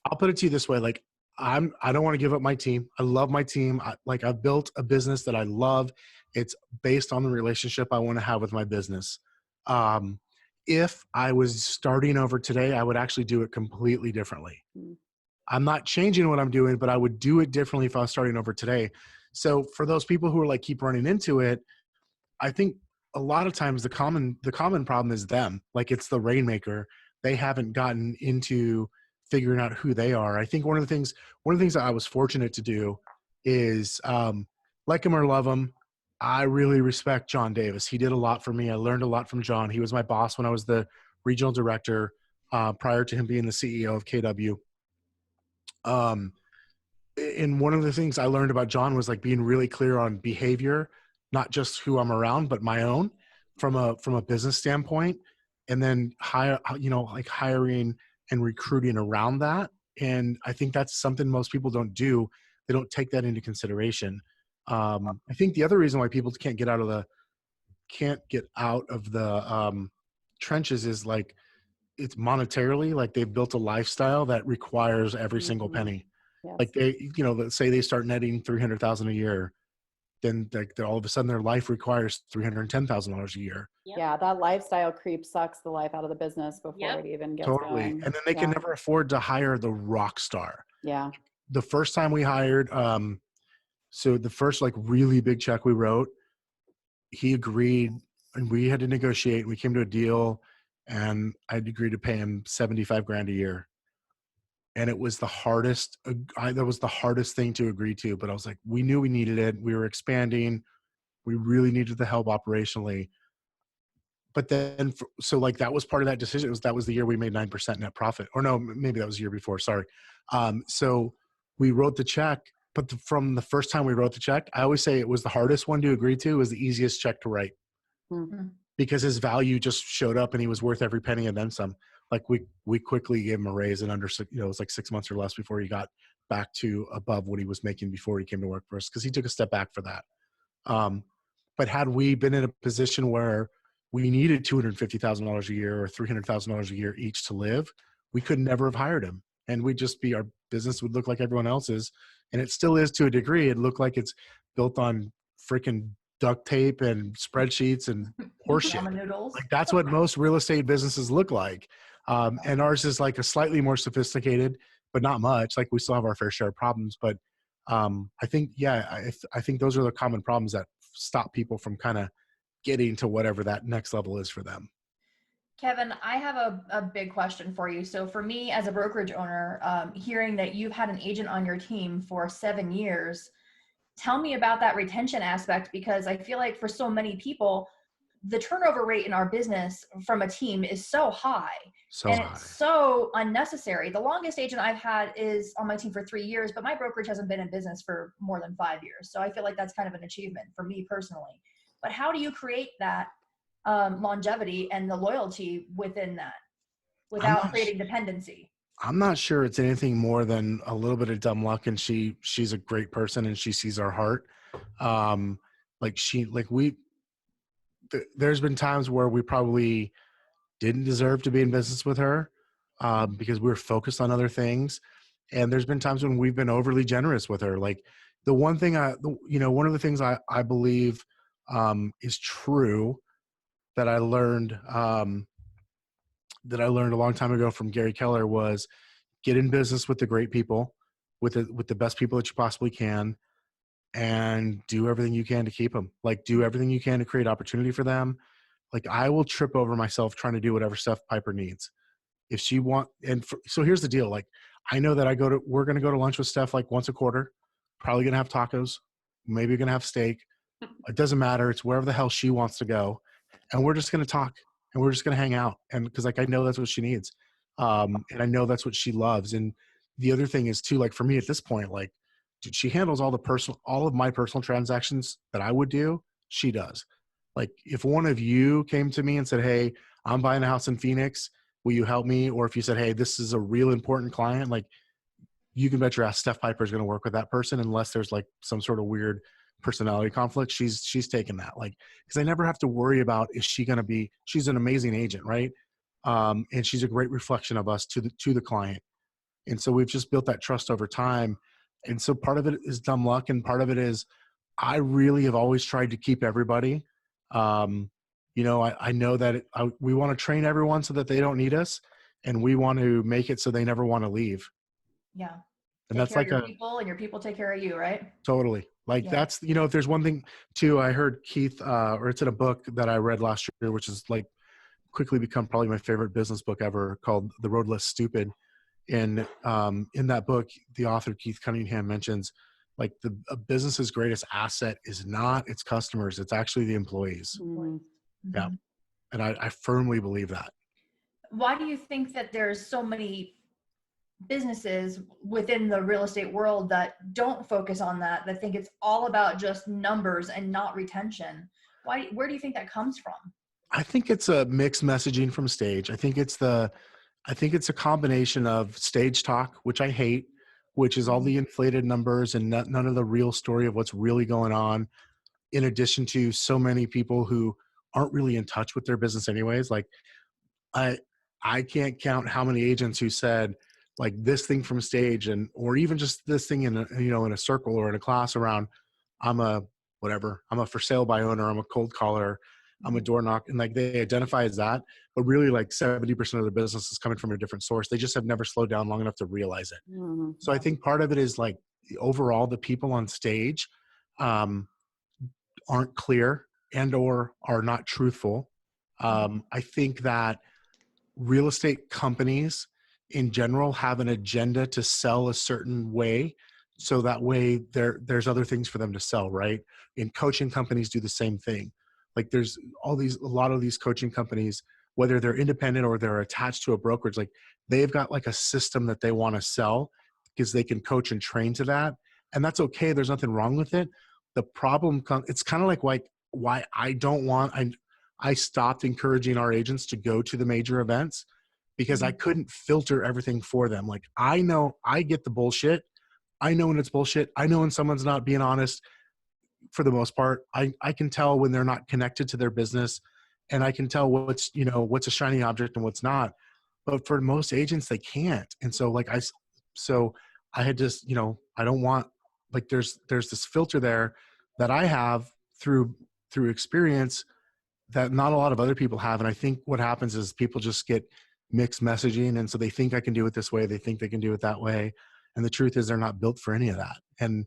I'll put it to you this way. Like, I don't want to give up my team. I love my team. I've built a business that I love. It's based on the relationship I want to have with my business. If I was starting over today, I would actually do it completely differently. I'm not changing what I'm doing, but I would do it differently if I was starting over today. So for those people who are like, keep running into it, I think a lot of times the common problem is them. Like, it's the rainmaker. They haven't gotten into figuring out who they are. I think one of the things that I was fortunate to do is, like him or love him, I really respect John Davis. He did a lot for me. I learned a lot from John. He was my boss when I was the regional director, prior to him being the CEO of KW. And one of the things I learned about John was like being really clear on behavior, not just who I'm around, but my own from a business standpoint, and then hiring and recruiting around that. And I think that's something most people don't do. They don't take that into consideration. I think the other reason why people can't get out of the trenches is like, it's monetarily, like they've built a lifestyle that requires every single penny. Yes. Like let's say they start netting 300,000 a year, then all of a sudden their life requires $310,000 a year. Yep. Yeah, that lifestyle creep sucks the life out of the business before Yep. it even gets Totally. going. And then they can never afford to hire the rock star. Yeah. The first time we hired, so the first like really big check we wrote, he agreed and we had to negotiate. We came to a deal and I'd agreed to pay him 75 grand a year. And it was the hardest, that was the hardest thing to agree to, but I was like, we knew we needed it. We were expanding. We really needed the help operationally. But then, so like that was part of that decision. That was the year we made 9% net profit, or no, maybe that was the year before. Sorry. So we wrote the check, but from the first time we wrote the check, I always say it was the hardest one to agree to. It was the easiest check to write because his value just showed up and he was worth every penny and then some. Like we quickly gave him a raise in under, it was like 6 months or less before he got back to above what he was making before he came to work for us, because he took a step back for that. But had we been in a position where we needed $250,000 a year or $300,000 a year each to live, we could never have hired him. And our business would look like everyone else's. And it still is to a degree. It looked like it's built on freaking duct tape and spreadsheets and horseshit. Like, that's what most real estate businesses look like. And ours is like a slightly more sophisticated, but not much. Like, we still have our fair share of problems, but I think, I think those are the common problems that stop people from kind of getting to whatever that next level is for them. Kevin, I have a big question for you. So for me as a brokerage owner, hearing that you've had an agent on your team for 7 years, tell me about that retention aspect, because I feel like for so many people, the turnover rate in our business from a team is so high. It's so unnecessary. The longest agent I've had is on my team for 3 years, but my brokerage hasn't been in business for more than 5 years. So I feel like that's kind of an achievement for me personally. But how do you create that longevity and the loyalty within that without creating dependency? I'm not sure it's anything more than a little bit of dumb luck, and she's a great person and she sees our heart. There's been times where we probably didn't deserve to be in business with her because we were focused on other things. And there's been times when we've been overly generous with her. Like the one thing one of the things I believe is true that I learned a long time ago from Gary Keller was get in business with the great people, with the best people that you possibly can, and do everything you can to keep them. Like do everything you can to create opportunity for them. Like I will trip over myself trying to do whatever Steph Piper needs. If she so here's the deal. Like I know that we're going to go to lunch with Steph like once a quarter, probably going to have tacos, maybe going to have steak. It doesn't matter. It's wherever the hell she wants to go. And we're just going to talk and we're just going to hang out. And because like, I know that's what she needs. And I know that's what she loves. And the other thing is too, like for me at this point, like, dude, she handles all of my personal transactions that I would do. She does. Like if one of you came to me and said, hey, I'm buying a house in Phoenix, will you help me? Or if you said, hey, this is a real important client, like you can bet your ass Steph Piper is going to work with that person unless there's like some sort of weird personality conflict. She's taken that, like, because I never have to worry about she's an amazing agent, right? And she's a great reflection of us to the client. And so we've just built that trust over time. And so part of it is dumb luck, and part of it is I really have always tried to keep everybody. I know that we want to train everyone so that they don't need us, and we want to make it so they never want to leave. Yeah. And Take that's care like of your people, and your people take care of you, right? totally. Like Yeah. that's, if there's one thing too, I heard Keith, or it's in a book that I read last year, which is like quickly become probably my favorite business book ever, called The Road Less Stupid. And in that book, the author Keith Cunningham mentions like a business's greatest asset is not its customers, it's actually the employees. Mhm. Yeah. And I firmly believe that. Why do you think that there's so many businesses within the real estate world that don't focus on that think it's all about just numbers and not retention? Where do you think that comes from? I think it's a mixed messaging from stage. I think it's a combination of stage talk, which I hate, which is all the inflated numbers and none of the real story of what's really going on, in addition to so many people who aren't really in touch with their business anyways. Like I can't count how many agents who said like this thing from stage, or even just this thing in a circle or in a class around, I'm a for sale by owner, I'm a cold caller, I'm a door knock, and like they identify as that, but really like 70% of their business is coming from a different source. They just have never slowed down long enough to realize it. Mhm. So I think part of it is like overall the people on stage aren't clear and or are not truthful. I think that real estate companies in general have an agenda to sell a certain way, so that way there's other things for them to sell, right? And coaching companies do the same thing. Like there's a lot of these coaching companies, whether they're independent or they're attached to a brokerage, like they've got like a system that they want to sell because they can coach and train to that, and that's okay. There's nothing wrong with it. The problem comes, it's kind of like why I stopped encouraging our agents to go to the major events, because I couldn't filter everything for them. Like I know I get the bullshit. I know when it's bullshit. I know when someone's not being honest. For the most part, I can tell when they're not connected to their business, and I can tell what's a shiny object and what's not. But for most agents, they can't. And so I had just, I don't want, like, there's this filter there that I have through experience that not a lot of other people have. And I think what happens is people just get mixed messaging. And so they think I can do it this way. They think they can do it that way. And the truth is they're not built for any of that. And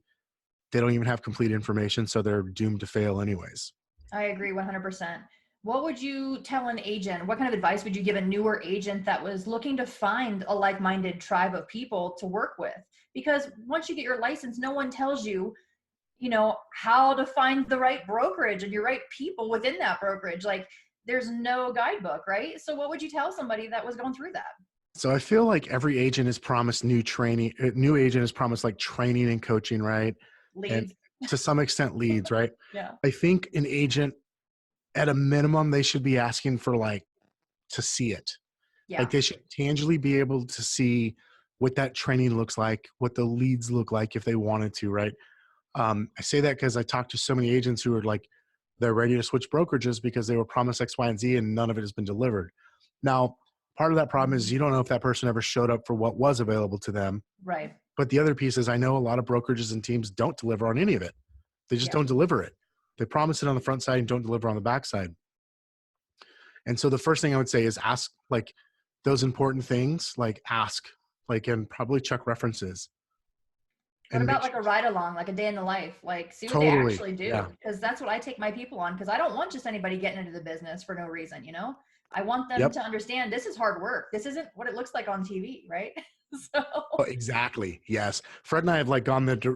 they don't even have complete information. So they're doomed to fail anyways. I agree 100%. What would you tell an agent? What kind of advice would you give a newer agent that was looking to find a like-minded tribe of people to work with? Because once you get your license, no one tells you, how to find the right brokerage and your right people within that brokerage. Like there's no guidebook, right? So what would you tell somebody that was going through that? So I feel like every agent is promised new agent is promised like training and coaching, right? Leads. And to some extent leads, right? Yeah. I think an agent, at a minimum, they should be asking for like to see it. Yeah. Like they should tangibly be able to see what that training looks like, what the leads look like if they wanted to, right? I say that because I talked to so many agents who are like, they're ready to switch brokerages because they were promised X, Y, and Z and none of it has been delivered. Now, part of that problem is you don't know if that person ever showed up for what was available to them. Right. But the other piece is I know a lot of brokerages and teams don't deliver on any of it. They just don't deliver it. They promise it on the front side and don't deliver on the back side. And so the first thing I would say is ask, like, those important things, like ask, like, and probably check references. What And about like a ride along, like a day in the life? Like, see what they Totally, actually do. yeah. Because that's what I take my people on. Because I don't want just anybody getting into the business for no reason, you know? I want them Yep. to understand this is hard work. This isn't what it looks like on TV, right? So Oh, exactly. Yes. Fred and I have like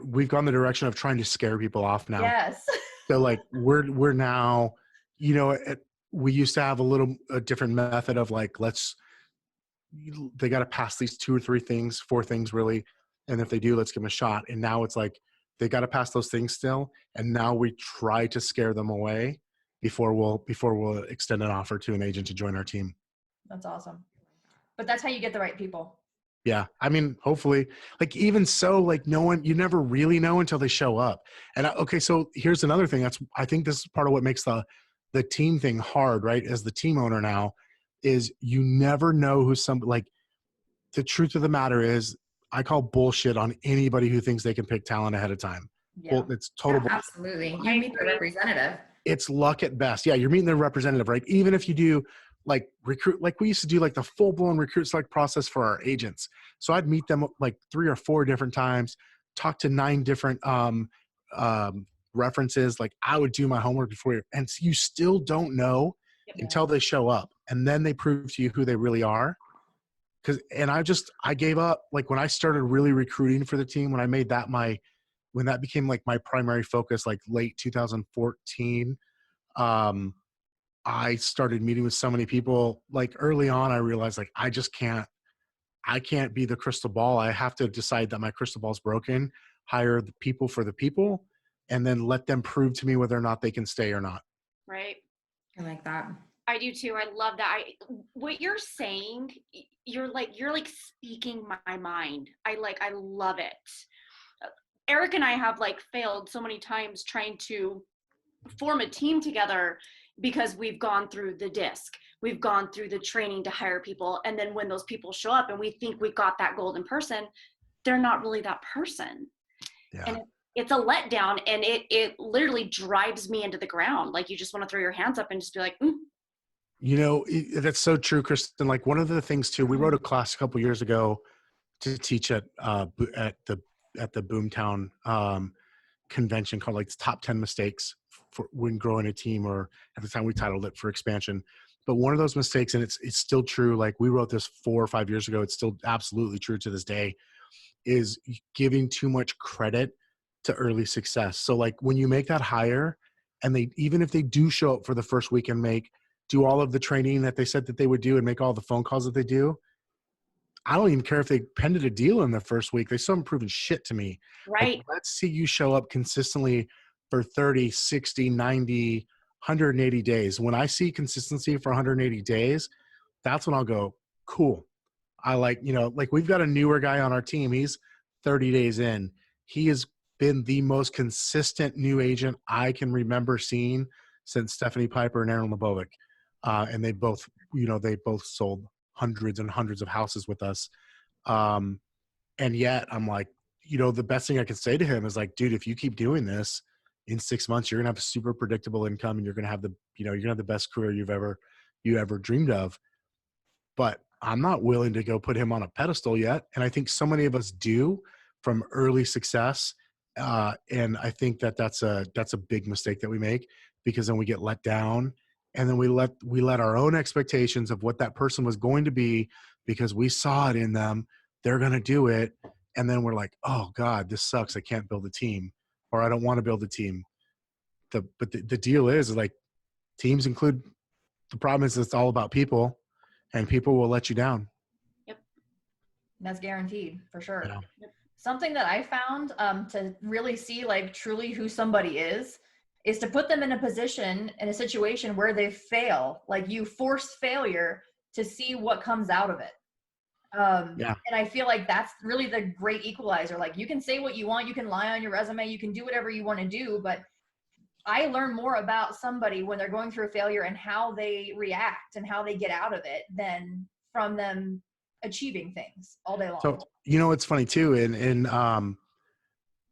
we've gone the direction of trying to scare people off now. yes. So like we're now, you know, we used to have a different method of like, they got to pass these 2 or 3 things, 4 things really. And if they do, let's give them a shot. And now it's like, they got to pass those things still. And now we try to scare them away before we'll extend an offer to an agent to join our team. That's awesome. But that's how you get the right people. Yeah. I mean, hopefully, like, even so, like, you never really know until they show up. And okay, so here's another thing. I think this is part of what makes the team thing hard, right? As the team owner now, is you never know like, the truth of the matter is, I call bullshit on anybody who thinks they can pick talent ahead of time. Yeah. Well, it's total bullshit. Absolutely. You meet the representative. It's luck at best. Yeah, you're meeting the representative, right? Even if you do like recruit, like we used to do like the full-blown recruit select process for our agents. So I'd meet them like 3 or 4 different times, talk to 9 different references. Like, I would do my homework before and so you still don't know until they show up, and then they prove to you who they really are. I gave up, like, when I started really recruiting for the team, when I made that when that became like my primary focus, like late 2014, I started meeting with so many people. Like, early on, I realized, like, I can't be the crystal ball. I have to decide that my crystal ball's broken, hire the people for the people, and then let them prove to me whether or not they can stay or not. Right. I like that. I do too. I love that. What you're saying, you're like speaking my mind. I love it. Eric and I have like failed so many times trying to form a team together because we've gone through the disc. We've gone through the training to hire people. And then when those people show up and we think we've got that golden person, they're not really that person. Yeah. And it's a letdown, and it literally drives me into the ground. Like, you just want to throw your hands up and just be like, You know, that's so true, Kristen. Like, one of the things too, we wrote a class a couple years ago to teach at the Boomtown convention called like top 10 mistakes for when growing a team, or at the time we titled it for expansion. But one of those mistakes, and it's still true, like, we wrote this 4 or 5 years ago, it's still absolutely true to this day, is giving too much credit to early success. So like, when you make that hire, and even if they do show up for the first week and do all of the training that they said that they would do and make all the phone calls that they do, I don't even care if they penned a deal in the first week. They still haven't proven shit to me. right. Like, let's see you show up consistently for 30, 60, 90, 180 days. When I see consistency for 180 days, that's when I'll go, cool. I like, like, we've got a newer guy on our team. He's 30 days in. He has been the most consistent new agent I can remember seeing since Stephanie Piper and Aaron Lebovic. And they both sold hundreds and hundreds of houses with us. And yet I'm like, the best thing I can say to him is like, dude, if you keep doing this, in 6 months, you're going to have a super predictable income, and you're going to have you're going to have the best career you ever dreamed of. But I'm not willing to go put him on a pedestal yet. And I think so many of us do from early success. And I think that's a big mistake that we make, because then we get let down, and then we let our own expectations of what that person was going to be, because we saw it in them, they're going to do it. And then we're like, oh God, this sucks. I can't build a team, or I don't want to build a team. But the deal is, like, teams include, the problem is it's all about people, and people will let you down. Yep. That's guaranteed, for sure. Yeah. Something that I found to really see, like, truly who somebody is to put them in a position, in a situation where they fail. Like, you force failure to see what comes out of it. And I feel like that's really the great equalizer. Like, you can say what you want, you can lie on your resume, you can do whatever you want to do, but I learn more about somebody when they're going through a failure and how they react and how they get out of it than from them achieving things all day long. So, you know, it's funny too.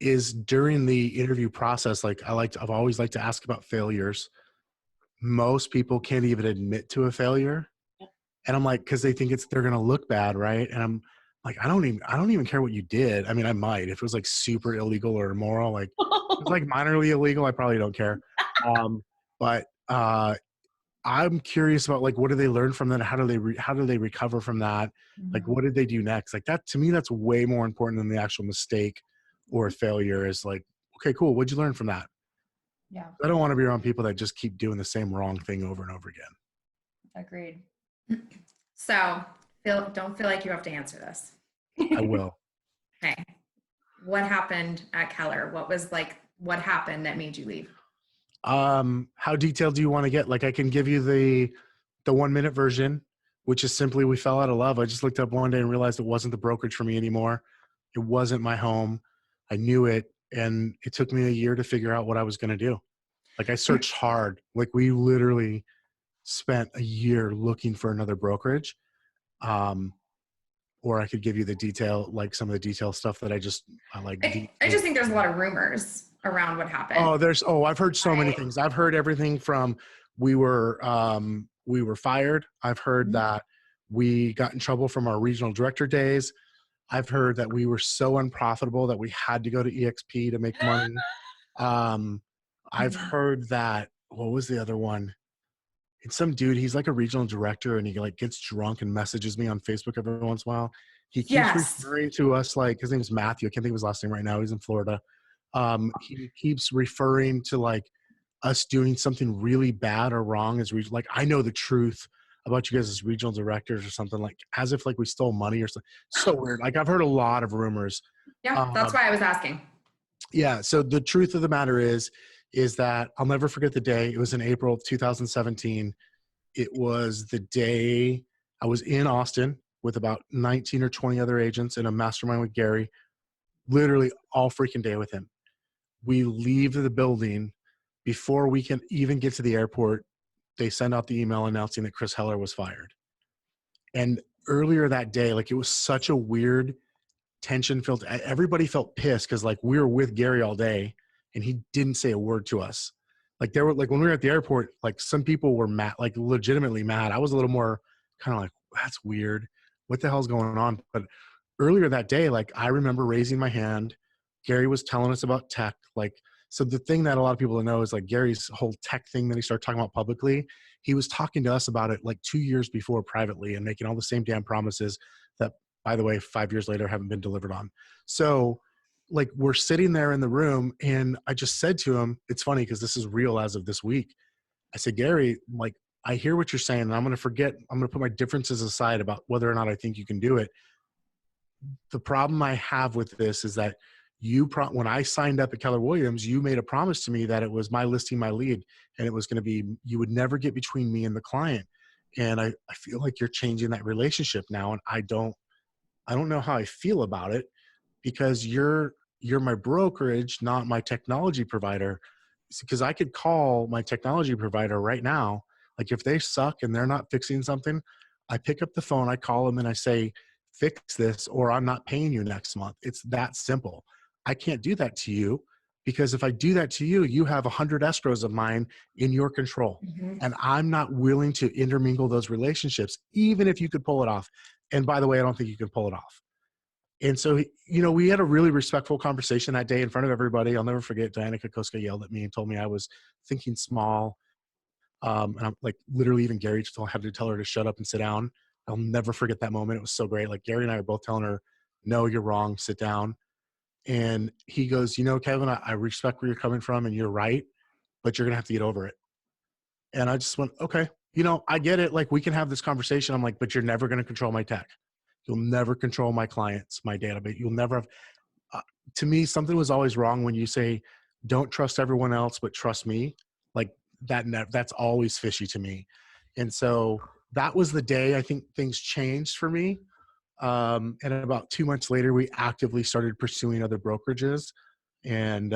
Is during the interview process, like I've always liked to ask about failures. Most people can't even admit to a failure. And I'm like, cause they think they're going to look bad. Right. And I'm like, I don't even care what you did. I mean, I might, if it was like super illegal or immoral, like if it's like minorly illegal, I probably don't care. But I'm curious about like, what do they learn from that? How do they recover from that? Like, what did they do next? Like that, to me, that's way more important than the actual mistake or failure. Is like, okay, cool. What'd you learn from that? Yeah, I don't want to be around people that just keep doing the same wrong thing over and over again. agreed. So don't feel like you have to answer this. I will. Okay. What happened at Keller? What happened that made you leave? How detailed do you want to get? Like I can give you the 1 minute version, which is simply, we fell out of love. I just looked up one day and realized it wasn't the brokerage for me anymore. It wasn't my home. I knew it. And it took me a year to figure out what I was going to do. Like I searched hard. Like we literally spent a year looking for another brokerage. Or I could give you the detail, like some of the detail stuff that I just I just think there's a lot of rumors around what happened. I've heard so many things. I've heard everything from we were fired. I've heard that we got in trouble from our regional director days. I've heard that we were so unprofitable that we had to go to EXP to make money. I've heard that, what was the other one? It's some dude, he's like a regional director and he like gets drunk and messages me on Facebook every once in a while. He keeps referring to us, like his name is Matthew. I can't think of his last name right now. He's in Florida. He keeps referring to like us doing something really bad or wrong as like, I know the truth about you guys as regional directors or something, like as if like we stole money or something. So weird. Like I've heard a lot of rumors. Yeah, that's why I was asking. Yeah. So the truth of the matter is that I'll never forget the day. It was in April of 2017. It was the day I was in Austin with about 19 or 20 other agents in a mastermind with Gary, literally all freaking day with him. We leave the building before we can even get to the airport. They send out the email announcing that Chris Heller was fired. And earlier that day, like it was such a weird tension filled, everybody felt pissed because like we were with Gary all day and he didn't say a word to us. Like there were like when we were at the airport, like some people were mad, like legitimately mad. I was a little more kind of like, that's weird. What the hell's going on? But earlier that day, like I remember raising my hand. Gary was telling us about tech. Like, so the thing that a lot of people don't know is like Gary's whole tech thing that he started talking about publicly, he was talking to us about it like 2 years before privately and making all the same damn promises that, by the way, 5 years later haven't been delivered on. So like we're sitting there in the room and I just said to him, it's funny because this is real as of this week. I said, Gary, like, I hear what you're saying and I'm going to put my differences aside about whether or not I think you can do it. The problem I have with this is that when I signed up at Keller Williams, you made a promise to me that it was my listing, my lead, and it was going to be, you would never get between me and the client. And I feel like you're changing that relationship now. And I don't know how I feel about it because you're my brokerage, not my technology provider. Because I could call my technology provider right now. Like if they suck and they're not fixing something, I pick up the phone, I call them and I say, fix this or I'm not paying you next month. It's that simple. I can't do that to you because if I do that to you, you have 100 escrows of mine in your control. And I'm not willing to intermingle those relationships, even if you could pull it off. And by the way, I don't think you can pull it off. And so, you know, we had a really respectful conversation that day in front of everybody. I'll never forget Diana Kokoska yelled at me and told me I was thinking small. And I'm like, literally even Gary had to tell her to shut up and sit down. I'll never forget that moment. It was so great. Like Gary and I were both telling her, no, you're wrong, sit down. And he goes, you know, Kevin, I respect where you're coming from and you're right, but you're going to have to get over it. And I just went, okay, you know, I get it. Like we can have this conversation. I'm like, but you're never going to control my tech. You'll never control my clients, my database. You'll never have, to me, something was always wrong when you say, don't trust everyone else, but trust me. Like that's always fishy to me. And so that was the day I think things changed for me. And about 2 months later, we actively started pursuing other brokerages. And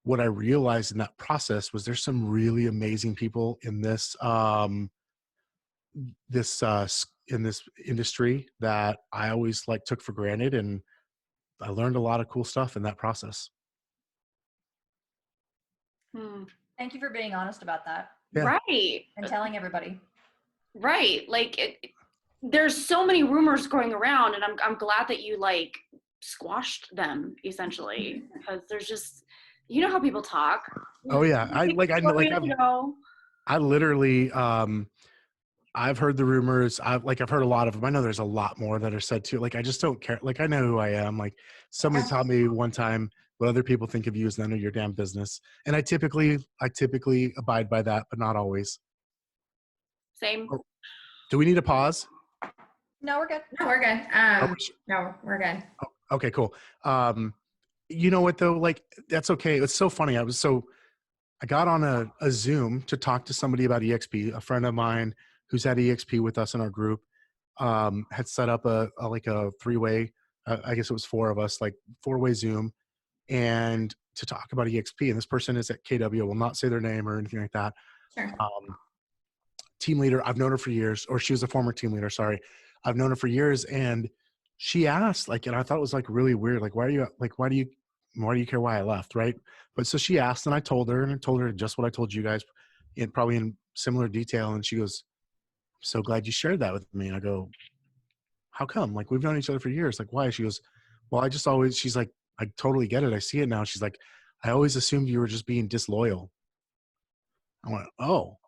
what I realized in that process was there's some really amazing people in this in this industry that I always like took for granted. And I learned a lot of cool stuff in that process. Thank you for being honest about that. Yeah. Right. And telling everybody. Right. Like there's so many rumors going around, and I'm glad that you like squashed them essentially, because there's just, you know how people talk. Oh yeah. I literally, I've heard the rumors. I've heard a lot of them. I know there's a lot more that are said too. Like, I just don't care. Like, I know who I am. Like, somebody taught me one time, what other people think of you is none of your damn business. And I typically abide by that, but not always. Same. Oh, do we need a pause? No, we're good. No, we're good. No, we're good. Okay, cool. You know what though? Like, that's okay. It's so funny. I got on a Zoom to talk to somebody about EXP. A friend of mine who's at EXP with us in our group had set up a three-way, I guess it was four of us, like four-way Zoom, and to talk about EXP. And this person is at KW. I will not say their name or anything like that. Sure. Team leader. I've known her for years, or she was a former team leader. Sorry. I've known her for years. And she asked, like, and I thought it was like really weird. Like, why do you care why I left? Right. But so she asked, and I told her just what I told you guys, probably in similar detail. And she goes, "I'm so glad you shared that with me." And I go, "How come? Like, we've known each other for years. Like, why?" She goes, "Well, she's like, I totally get it. I see it now." She's like, "I always assumed you were just being disloyal." I went, "Oh,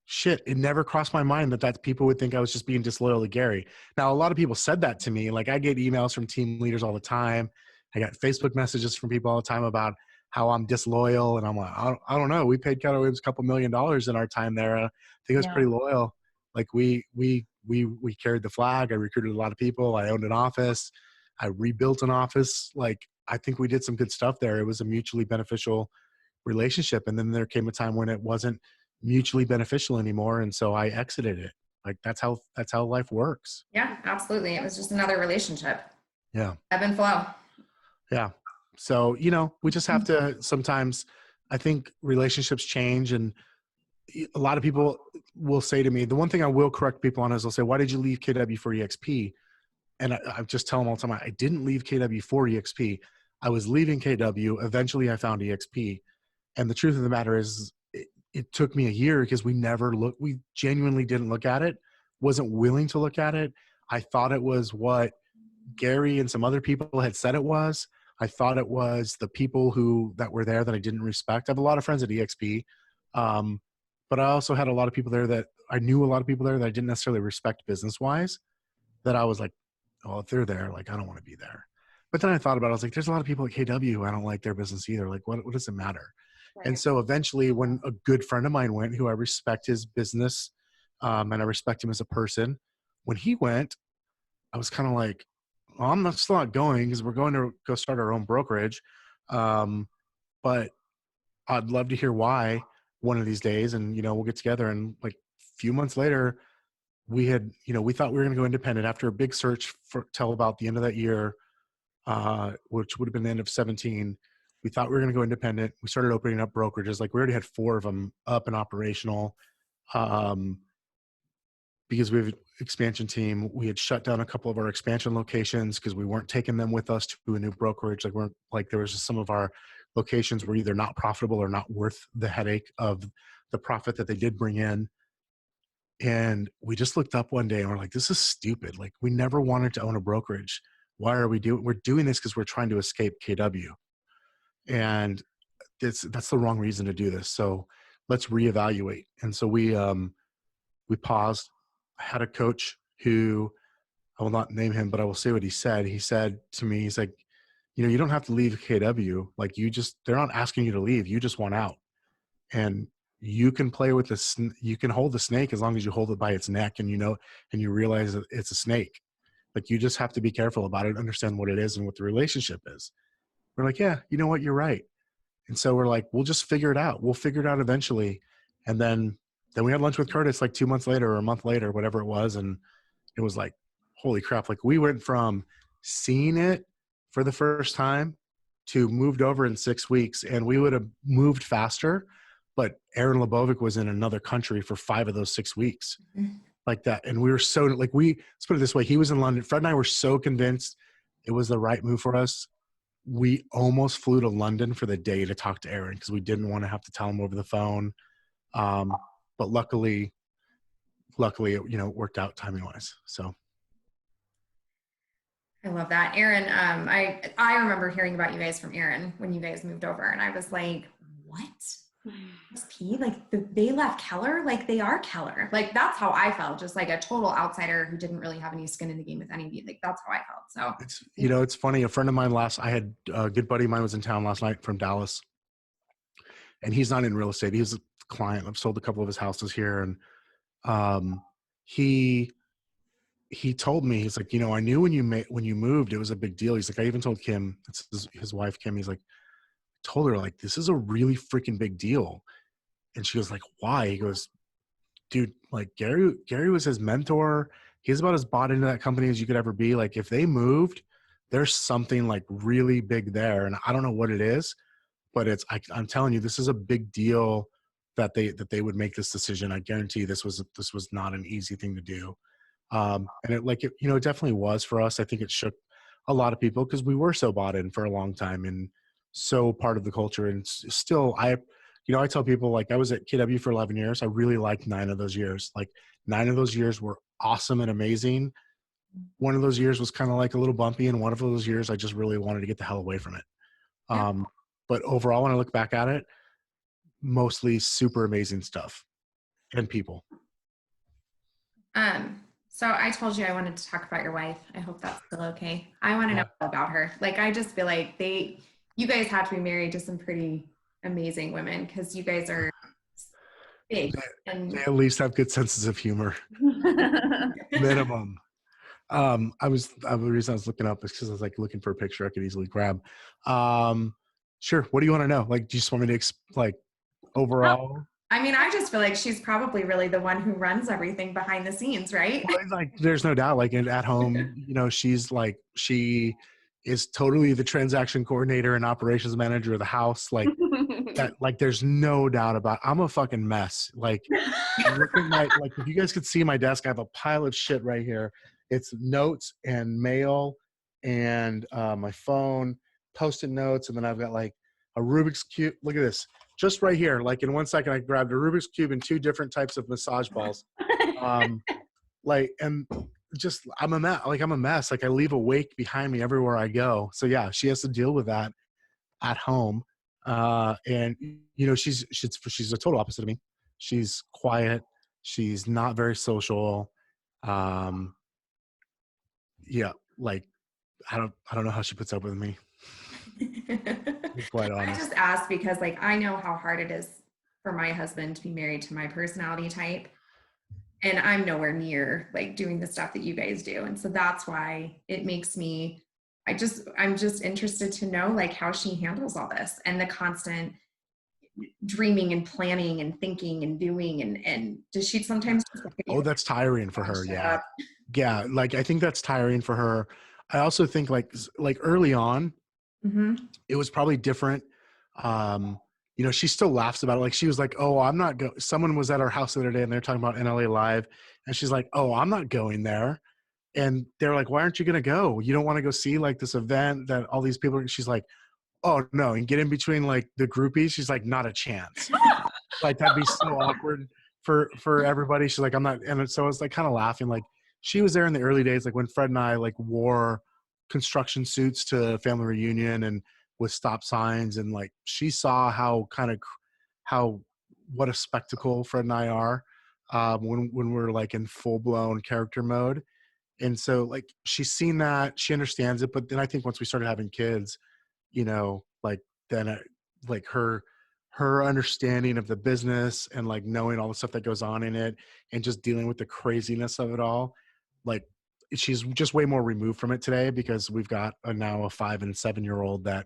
shit." It never crossed my mind that people would think I was just being disloyal to Gary. Now, a lot of people said that to me. Like, I get emails from team leaders all the time. I got Facebook messages from people all the time about how I'm disloyal. And I'm like, I don't know. We paid Keller Williams $2 million in our time there. I think it was pretty loyal. Like, we carried the flag. I recruited a lot of people. I owned an office. I rebuilt an office. Like, I think we did some good stuff there. It was a mutually beneficial relationship. And then there came a time when it wasn't mutually beneficial anymore. And so I exited it. Like, that's how life works. Yeah, absolutely. It was just another relationship. Yeah. Ebb and flow. Yeah. So, we just have to sometimes, I think relationships change, and a lot of people will say to me, the one thing I will correct people on is they'll say, "Why did you leave KW for EXP?" And I just tell them all the time, I didn't leave KW for EXP. I was leaving KW. Eventually I found EXP. And the truth of the matter is it took me a year because we genuinely didn't look at it, wasn't willing to look at it. I thought it was what Gary and some other people had said it was. I thought it was the people that were there that I didn't respect. I have a lot of friends at EXP. But I also had a lot of people there that I knew a lot of people there that I didn't necessarily respect business wise, that I was like, "Oh, if they're there, like, I don't want to be there." But then I thought about it. I was like, there's a lot of people at KW who I don't like their business either. Like, what does it matter? Right. And so eventually when a good friend of mine went, who I respect his business, and I respect him as a person, when he went, I was kind of like, "Well, still not going because we're going to go start our own brokerage. But I'd love to hear why one of these days, and, we'll get together." And like a few months later, we thought we were going to go independent after a big search till about the end of that year, which would have been the end of 17. We thought we were going to go independent. We started opening up brokerages. Like, we already had 4 of them up and operational, because we have an expansion team. We had shut down a couple of our expansion locations because we weren't taking them with us to a new brokerage. There was just some of our locations were either not profitable or not worth the headache of the profit that they did bring in. And we just looked up one day and we're like, "This is stupid. Like, we never wanted to own a brokerage. Why are we're doing this because we're trying to escape KW. And that's the wrong reason to do this. So let's reevaluate." And so we paused. I had a coach who, I will not name him, but I will say what he said. He said to me, he's like, "You don't have to leave KW. Like, they're not asking you to leave. You just want out. And you can play with you can hold the snake as long as you hold it by its neck, and and you realize that it's a snake. Like, you just have to be careful about it, understand what it is and what the relationship is." We're like, "Yeah, you know what? You're right." And so we're like, "We'll just figure it out. We'll figure it out eventually." And then we had lunch with Curtis like 2 months later or a month later, whatever it was. And it was like, holy crap. Like, we went from seeing it for the first time to moved over in 6 weeks, and we would have moved faster. But Aaron Lebovic was in another country for 5 of those 6 weeks. like that. And we were so like, let's put it this way. He was in London. Fred and I were so convinced it was the right move for us. We almost flew to London for the day to talk to Aaron because we didn't want to have to tell him over the phone. But luckily, it worked out timing wise. So. I love that. Aaron, I remember hearing about you guys from Aaron when you guys moved over, and I was like, what? SP? Like they left Keller? Like they are Keller. Like that's how I felt, just like a total outsider who didn't really have any skin in the game with any of you. Like that's how I felt. So it's funny. A friend of mine I had a good buddy of mine was in town last night from Dallas, and he's not in real estate. He's a client. I've sold a couple of his houses here, and he told me, he's like, I knew when you moved, it was a big deal. He's like, I even told Kim, it's his wife, Kim. He's like, told her like, this is a really freaking big deal. And she was like, why? He goes, dude, like Gary was his mentor. He's about as bought into that company as you could ever be. Like if they moved, there's something like really big there. And I don't know what it is, but I'm telling you, this is a big deal that they would make this decision. I guarantee this was not an easy thing to do. And it definitely was for us. I think it shook a lot of people because we were so bought in for a long time and so part of the culture. And still, I tell people, like, I was at KW for 11 years. I really liked 9 of those years. Like 9 of those years were awesome and amazing. One of those years was kind of like a little bumpy. And one of those years, I just really wanted to get the hell away from it. But overall, when I look back at it, mostly super amazing stuff and people. So I told you I wanted to talk about your wife. I hope that's still okay. I want to know about her. Like, I just feel like you guys have to be married to some pretty amazing women because you guys are big. And they at least have good senses of humor. Minimum. The reason I was looking up is because I was like looking for a picture I could easily grab. Sure. What do you want to know? Like, do you just want me to overall? I mean, I just feel like she's probably really the one who runs everything behind the scenes, right? Like, there's no doubt. Like, at home, she is totally the transaction coordinator and operations manager of the house. Like that. Like, there's no doubt about it. I'm a fucking mess. Like, look at if you guys could see my desk, I have a pile of shit right here. It's notes and mail and my phone, Post-it notes, and then I've got like a Rubik's Cube. Look at this. Just right here, like in 1 second, I grabbed a Rubik's Cube and 2 different types of massage balls. I'm a mess. I'm a mess. Like, I leave a wake behind me everywhere I go. So yeah, she has to deal with that at home. And she's a total opposite of me. She's quiet. She's not very social. Yeah, like I don't know how she puts up with me. Quite honest. I just asked because I know how hard it is for my husband to be married to my personality type, and I'm nowhere near doing the stuff that you guys do. And so that's why it makes me, I'm just interested to know how she handles all this and the constant dreaming and planning and thinking and doing. And does she sometimes just that's tiring for her. Yeah. Yeah. I think that's tiring for her. I also think early on, it was probably different. She still laughs about it. She was like, oh, I'm not going. Someone was at our house the other day and they're talking about NLA Live. And she's like, oh, I'm not going there. And they're like, why aren't you going to go? You don't want to go see this event that all these people are. She's like, oh no. And get in between the groupies. She's like, not a chance. That'd be so awkward for everybody. She's like, I'm not. And so I was kind of laughing. She was there in the early days, when Fred and I wore construction suits to family reunion and with stop signs, and she saw what a spectacle Fred and I are when we're in full blown character mode. And so she's seen that, she understands it. But then I think once we started having kids, then her understanding of the business and knowing all the stuff that goes on in it and just dealing with the craziness of it all, she's just way more removed from it today because we've got now a 5 and 7-year-old that,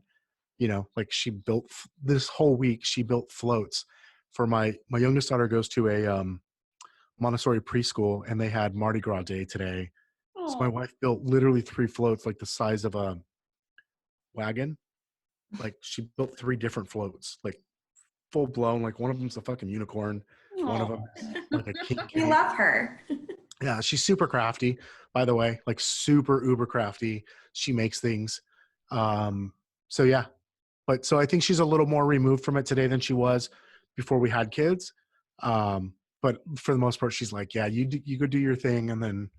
she built this whole week. She built floats for my youngest daughter goes to a Montessori preschool, and they had Mardi Gras day today. Aww. So my wife built literally 3 floats, the size of a wagon. She built 3 different floats, full blown. One of them's a fucking unicorn. Aww. One of them is a king. You love her. Yeah, she's super crafty, by the way, like super uber crafty. She makes things. Um, so yeah, but so I think she's a little more removed from it today than she was before we had kids. But for the most part, she's like, yeah, you go do your thing and And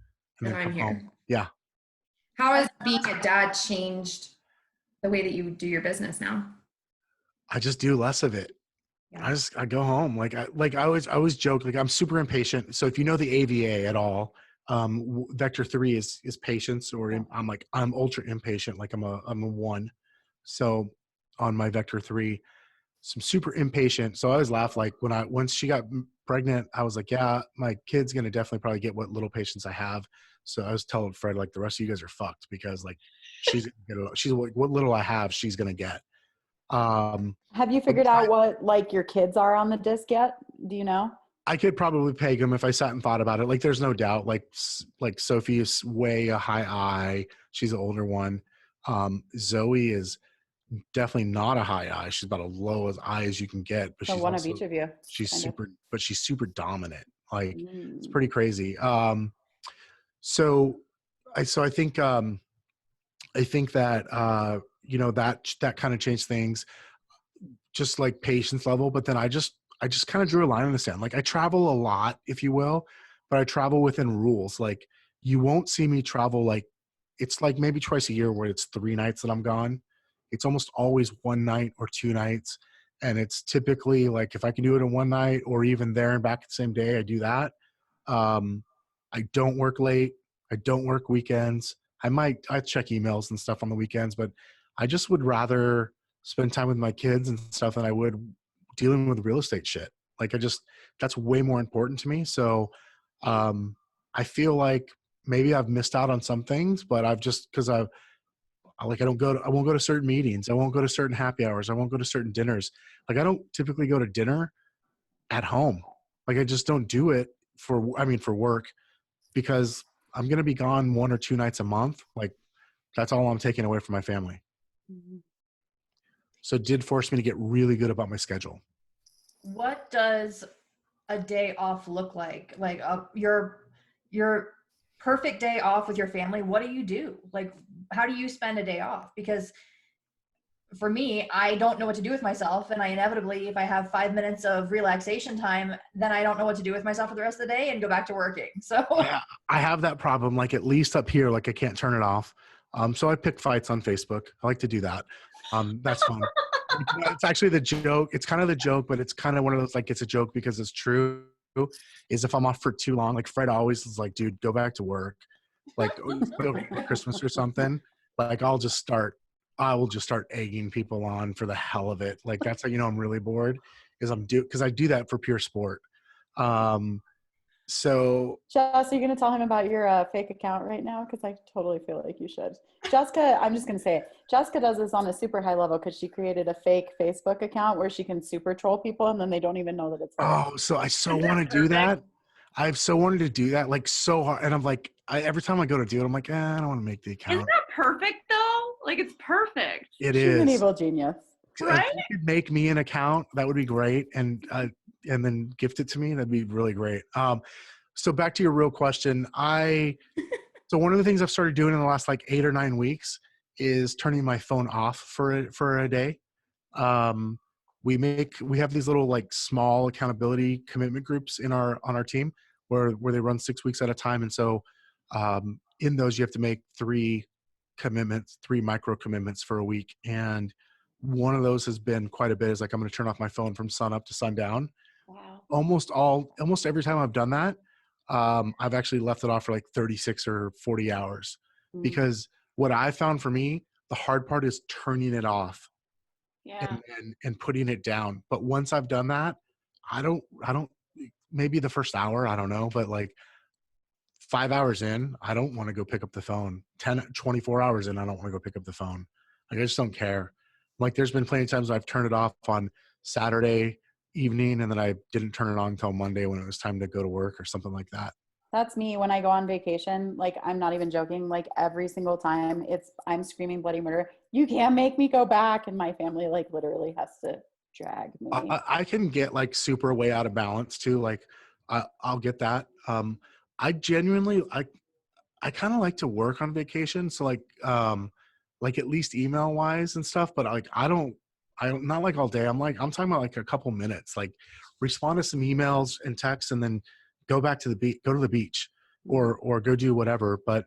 then I'm come here. home. Yeah, How has being a dad changed the way that you do your business now? I just do less of it. Yeah. I go home. I always joke, like I'm super impatient. So if you know the AVA at all, vector 3 is patience, or I'm ultra impatient. Like I'm a 1. So on my vector 3, so I'm super impatient. So I always laugh, like once she got pregnant, I was like, yeah, my kid's gonna definitely probably get what little patience I have. So I was telling Fred, like, the rest of you guys are fucked, because like she's what little I have, she's gonna get. Have you But figured out what like your kids are on the disc yet? Do you know? I could probably peg them if I sat and thought about it. Like, there's no doubt. Like Sophie is way a high I. She's the older one. Zoe is definitely not a high I. She's about as low as I as you can get. But So one of each of you, kind of. she's super dominant. Like, it's Mm. pretty crazy. So I think that that kind of changed things, just like patience level. But then I just kind of drew a line in the sand. Like, I travel a lot, if you will, but I travel within rules. Like, you won't see me travel, like, it's like maybe twice a year where it's 3 nights that I'm gone. It's almost always 1 night or 2 nights. And it's typically like, if I can do it in 1 night or even there and back the same day, I do that. Um, I don't work late. I don't work weekends. I check emails and stuff on the weekends, but I just would rather spend time with my kids and stuff than I would dealing with real estate shit. Like, that's way more important to me. So, I feel like maybe I've missed out on some things, but I've just, cause I won't go to certain meetings. I won't go to certain happy hours. I won't go to certain dinners. Like, I don't typically go to dinner at home. Like, I just don't do it for work, because I'm going to be gone 1 or 2 nights a month. Like, that's all I'm taking away from my family. Mhm. So it did force me to get really good about my schedule. What does a day off look like? Like your perfect day off with your family. What do you do? Like, how do you spend a day off? Because for me, I don't know what to do with myself, and I inevitably, if I have 5 minutes of relaxation time, then I don't know what to do with myself for the rest of the day and go back to working. So Yeah, I have that problem. Like, at least up here, like, I can't turn it off. So I pick fights on Facebook. I like to do that. That's fun. It's actually the joke. It's kind of the joke, but it's kind of one of those, like, it's a joke because it's true. Is if I'm off for too long, like, Fred always is like, dude, go back to work. Like, Christmas or something. Like, I will just start egging people on for the hell of it. Like, that's how you know I'm really bored, is because I do that for pure sport. So Jess, are you going to tell him about your fake account right now? Because I totally feel like you should. Jessica, I'm just going to say it. Jessica does this on a super high level because she created a fake Facebook account where she can super troll people and then they don't even know that it's her. Oh, so I so Isn't want that to do perfect? that. I've so wanted to do that, like, so hard. And I'm like, every time I go to do it, I'm like, I don't want to make the Isn't account. that perfect though? Like it's perfect, It She's an is. evil genius. If right? you could make me an account, that would be great. And then gift it to me. That'd be really great. So back to your real question. So one of the things I've started doing in the last, like, 8 or 9 weeks is turning my phone off for a day. Um, we have these little, like, small accountability commitment groups on our team where they run 6 weeks at a time. And so, in those, you have to make 3 commitments, 3 micro commitments for a week. And one of those has been quite a bit, is like, I'm going to turn off my phone from sun up to sundown. Wow. Almost every time I've done that, I've actually left it off for like 36 or 40 hours, Mm. because what I found for me, the hard part is turning it off Yeah. and putting it down. But once I've done that, I don't, maybe the first hour, I don't know, but like 5 hours in, I don't want to go pick up the phone. 24 hours in, I don't want to go pick up the phone. Like, I just don't care. Like, there's been plenty of times I've turned it off on Saturday evening, and then I didn't turn it on until Monday when it was time to go to work or something like that. That's me when I go on vacation. Like, I'm not even joking. Like, every single time I'm screaming bloody murder. You can't make me go back. And my family, like, literally has to drag me. I can get, like, super way out of balance too. Like, I'll get that. I genuinely, I kind of like to work on vacation. So like at least email wise and stuff, but like, I don't, not like all day. I'm talking about like a couple minutes, like respond to some emails and texts and then go back to the beach, go to the beach or go do whatever. But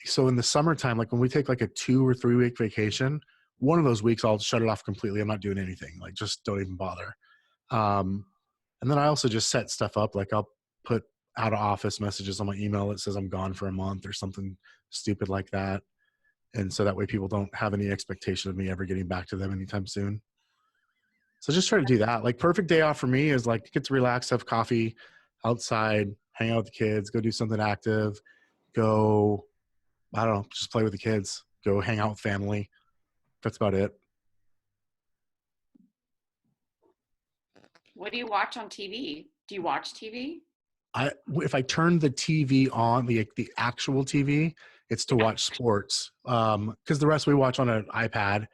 so in the summertime, like when we take like a 2 or 3 week vacation, one of those weeks I'll shut it off completely. I'm not doing anything. Like just don't even bother. Um, and then I also just set stuff up. Like I'll put out of office messages on my email that says I'm gone for a month or something stupid like that. And so that way people don't have any expectation of me ever getting back to them anytime soon. So just try to do that. Like perfect day off for me is like get to relax, have coffee outside, hang out with the kids, go do something active, go, I don't know, just play with the kids, go hang out with family. That's about it. What do you watch on TV? Do you watch TV? If I turn the TV on, the actual TV, it's to watch sports. Because the rest we watch on an iPad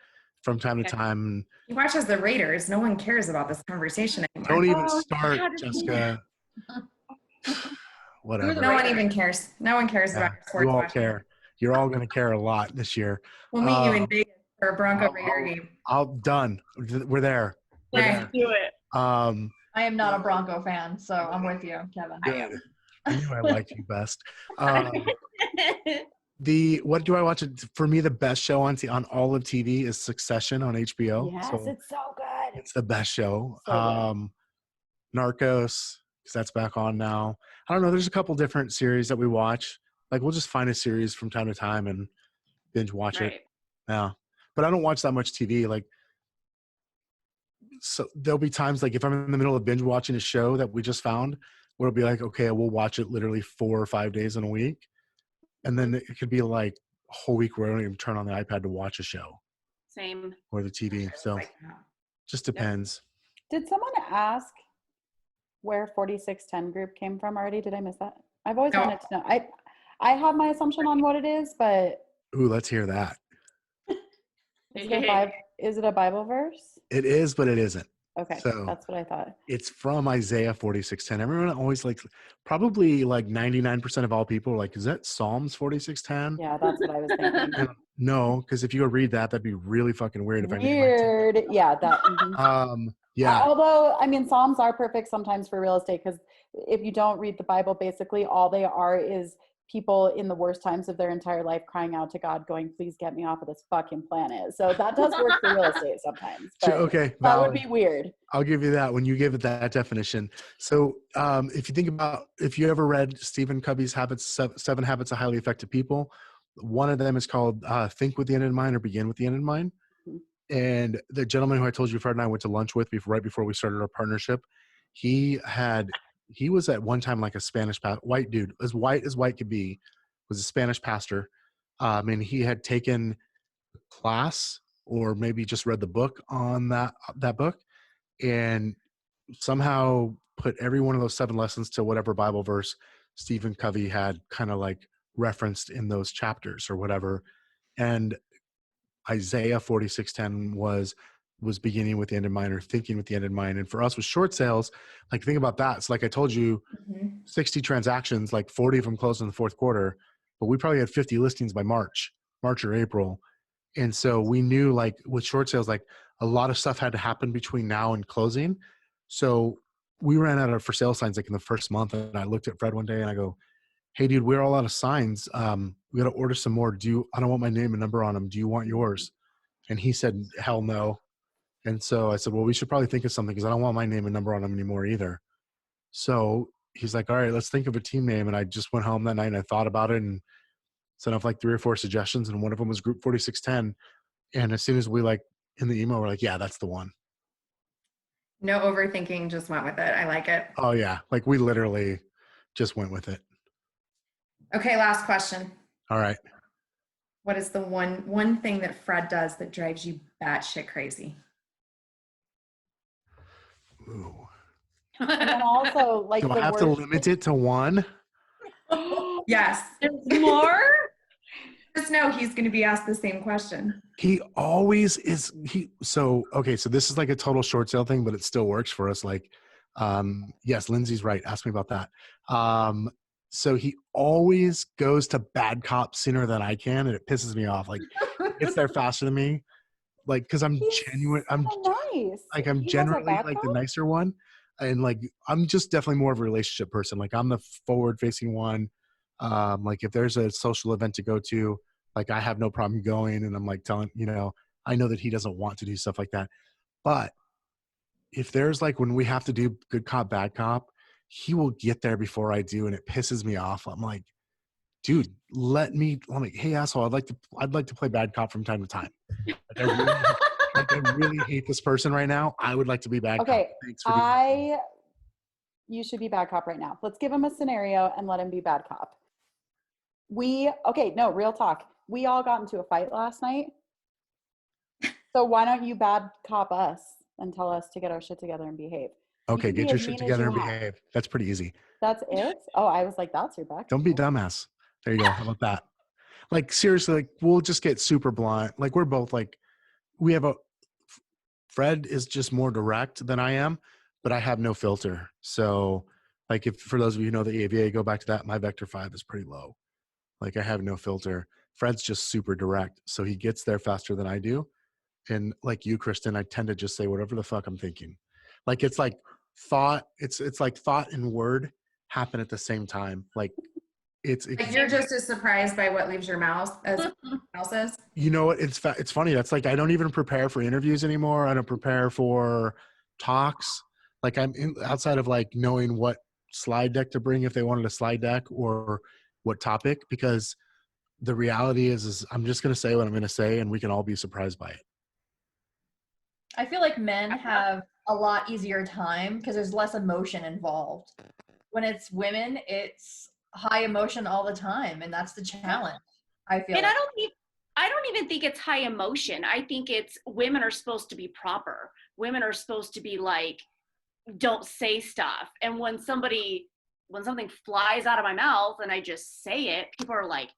from time to time. He watches the Raiders. No one cares about this conversation anymore. Don't even start, Jessica. Whatever. No one even cares. No one cares about sports. You all watching. care. You're all going to care a lot this year. We'll meet you in Vegas for a Bronco Raider game. Done. We're there. We're there. Do it. I am not a Bronco fan, so I'm with you, Kevin. Good. I knew I liked you best. What do I watch? For me, the best show on all of TV is Succession on HBO. Yes, So it's so good. it's the best show. So good. Narcos, because that's back on now. I don't know. There's a couple different series that we watch. Like we'll just find a series from time to time and binge watch it. Yeah, but I don't watch that much TV. Like, so there'll be times like if I'm in the middle of binge watching a show that we just found, where it'll be like, okay, we'll watch it literally 4 or 5 days in a week, and then it could be like a whole week where I don't even turn on the iPad to watch a show. Same. Or the TV. So just depends. Did someone ask where 4610 group came from already? Did I miss that? I've always wanted to know. I have my assumption on what it is, but Ooh, let's hear that. is it a Bible verse? It is, but it isn't. Okay, so that's what I thought. It's from Isaiah 46:10. Everyone always probably like 99% of all people are like, is that Psalms 46:10? Yeah, that's what I was thinking. No, because if you go read that, that'd be really fucking weird. If Weird. Yeah, that. Yeah. Although, I mean, Psalms are perfect sometimes for real estate because if you don't read the Bible, basically all they are is people in the worst times of their entire life crying out to God going, please get me off of this fucking planet. So that does work for real estate sometimes. But okay. That would be weird. I'll give you that when you give it that definition. So if you think about, if you ever read Stephen Covey's Seven Habits of Highly Effective People, one of them is called Think with the End in Mind or Begin with the End in Mind. Mm-hmm. And the gentleman who I told you Fred and I went to lunch with right before we started our partnership, he was at one time like a Spanish white dude, as white could be, was a Spanish pastor. And he had taken class or maybe just read the book on that book and somehow put every one of those 7 lessons to whatever Bible verse Stephen Covey had kind of like referenced in those chapters or whatever. And Isaiah 46:10 was beginning with the end in mind or thinking with the end in mind. And for us with short sales, like think about that. So like I told you, 60 transactions, like 40 of them closed in the fourth quarter, but we probably had 50 listings by March or April. And so we knew like with short sales, like a lot of stuff had to happen between now and closing. So we ran out of for sale signs like in the first month. And I looked at Fred one day and I go, hey dude, we're all out of signs. We got to order some more. I don't want my name and number on them. Do you want yours? And he said, hell no. And so I said, well, we should probably think of something because I don't want my name and number on them anymore either. So he's like, all right, let's think of a team name. And I just went home that night and I thought about it and sent off like 3 or 4 suggestions. And one of them was Group 4610. And as soon as we like in the email, we're like, yeah, that's the one. No overthinking, just went with it. I like it. Oh yeah. Like we literally just went with it. Okay. Last question. All right. What is the one thing that Fred does that drives you batshit crazy? Ooh. And then also like Do I have to limit it to one? Yes. There's more? Just know he's going to be asked the same question. He always is. So this is like a total short sale thing, but it still works for us. Like, yes, Lindsay's right. Ask me about that. So he always goes to bad cop sooner than I can, and it pisses me off. Like, gets there faster than me. Like, because I'm He's genuine. I'm so nice. I'm He has a generally bad like the cop? nicer one, and like I'm just definitely more of a relationship person. Like, I'm the forward facing one. Like, if there's a social event to go to, like, I have no problem going, and I'm like telling, I know that he doesn't want to do stuff like that. But if there's like when we have to do good cop, bad cop, he will get there before I do, and it pisses me off. I'm like, dude, I'm like, hey asshole, I'd like to play bad cop from time to time. Like, I really hate this person right now. I would like to be bad cop. Okay, Thanks for doing you should be bad cop right now. Let's give him a scenario and let him be bad cop. Okay, no, real talk. We all got into a fight last night. So why don't you bad cop us and tell us to get our shit together and behave? Okay, You can be get your as shit mean as together you and want. behave. That's pretty easy. That's it? Oh, I was like, that's your back. Don't be dumbass. There you go. How about that? Like, seriously, like, we'll just get super blunt. Like, we're both like, Fred is just more direct than I am, but I have no filter. So, like, if for those of you who know the AVA, go back to that, my vector 5 is pretty low. Like, I have no filter. Fred's just super direct. So he gets there faster than I do. And like you, Kristen, I tend to just say whatever the fuck I'm thinking. Like, it's like it's like thought and word happen at the same time. Like, it's Like you're just as surprised by what leaves your mouth as everyone else is. you know what, it's funny. That's like, I don't even prepare for interviews anymore. I don't prepare for talks. Like, outside of like knowing what slide deck to bring if they wanted a slide deck or what topic, because the reality is I'm just going to say what I'm going to say, and we can all be surprised by it. I feel like men have a lot easier time because there's less emotion involved. When it's women, it's high emotion all the time, and that's the challenge. I feel. And I don't even think it's high emotion. I think it's women are supposed to be proper. Women are supposed to be like, don't say stuff. And when something flies out of my mouth and I just say it, people are like,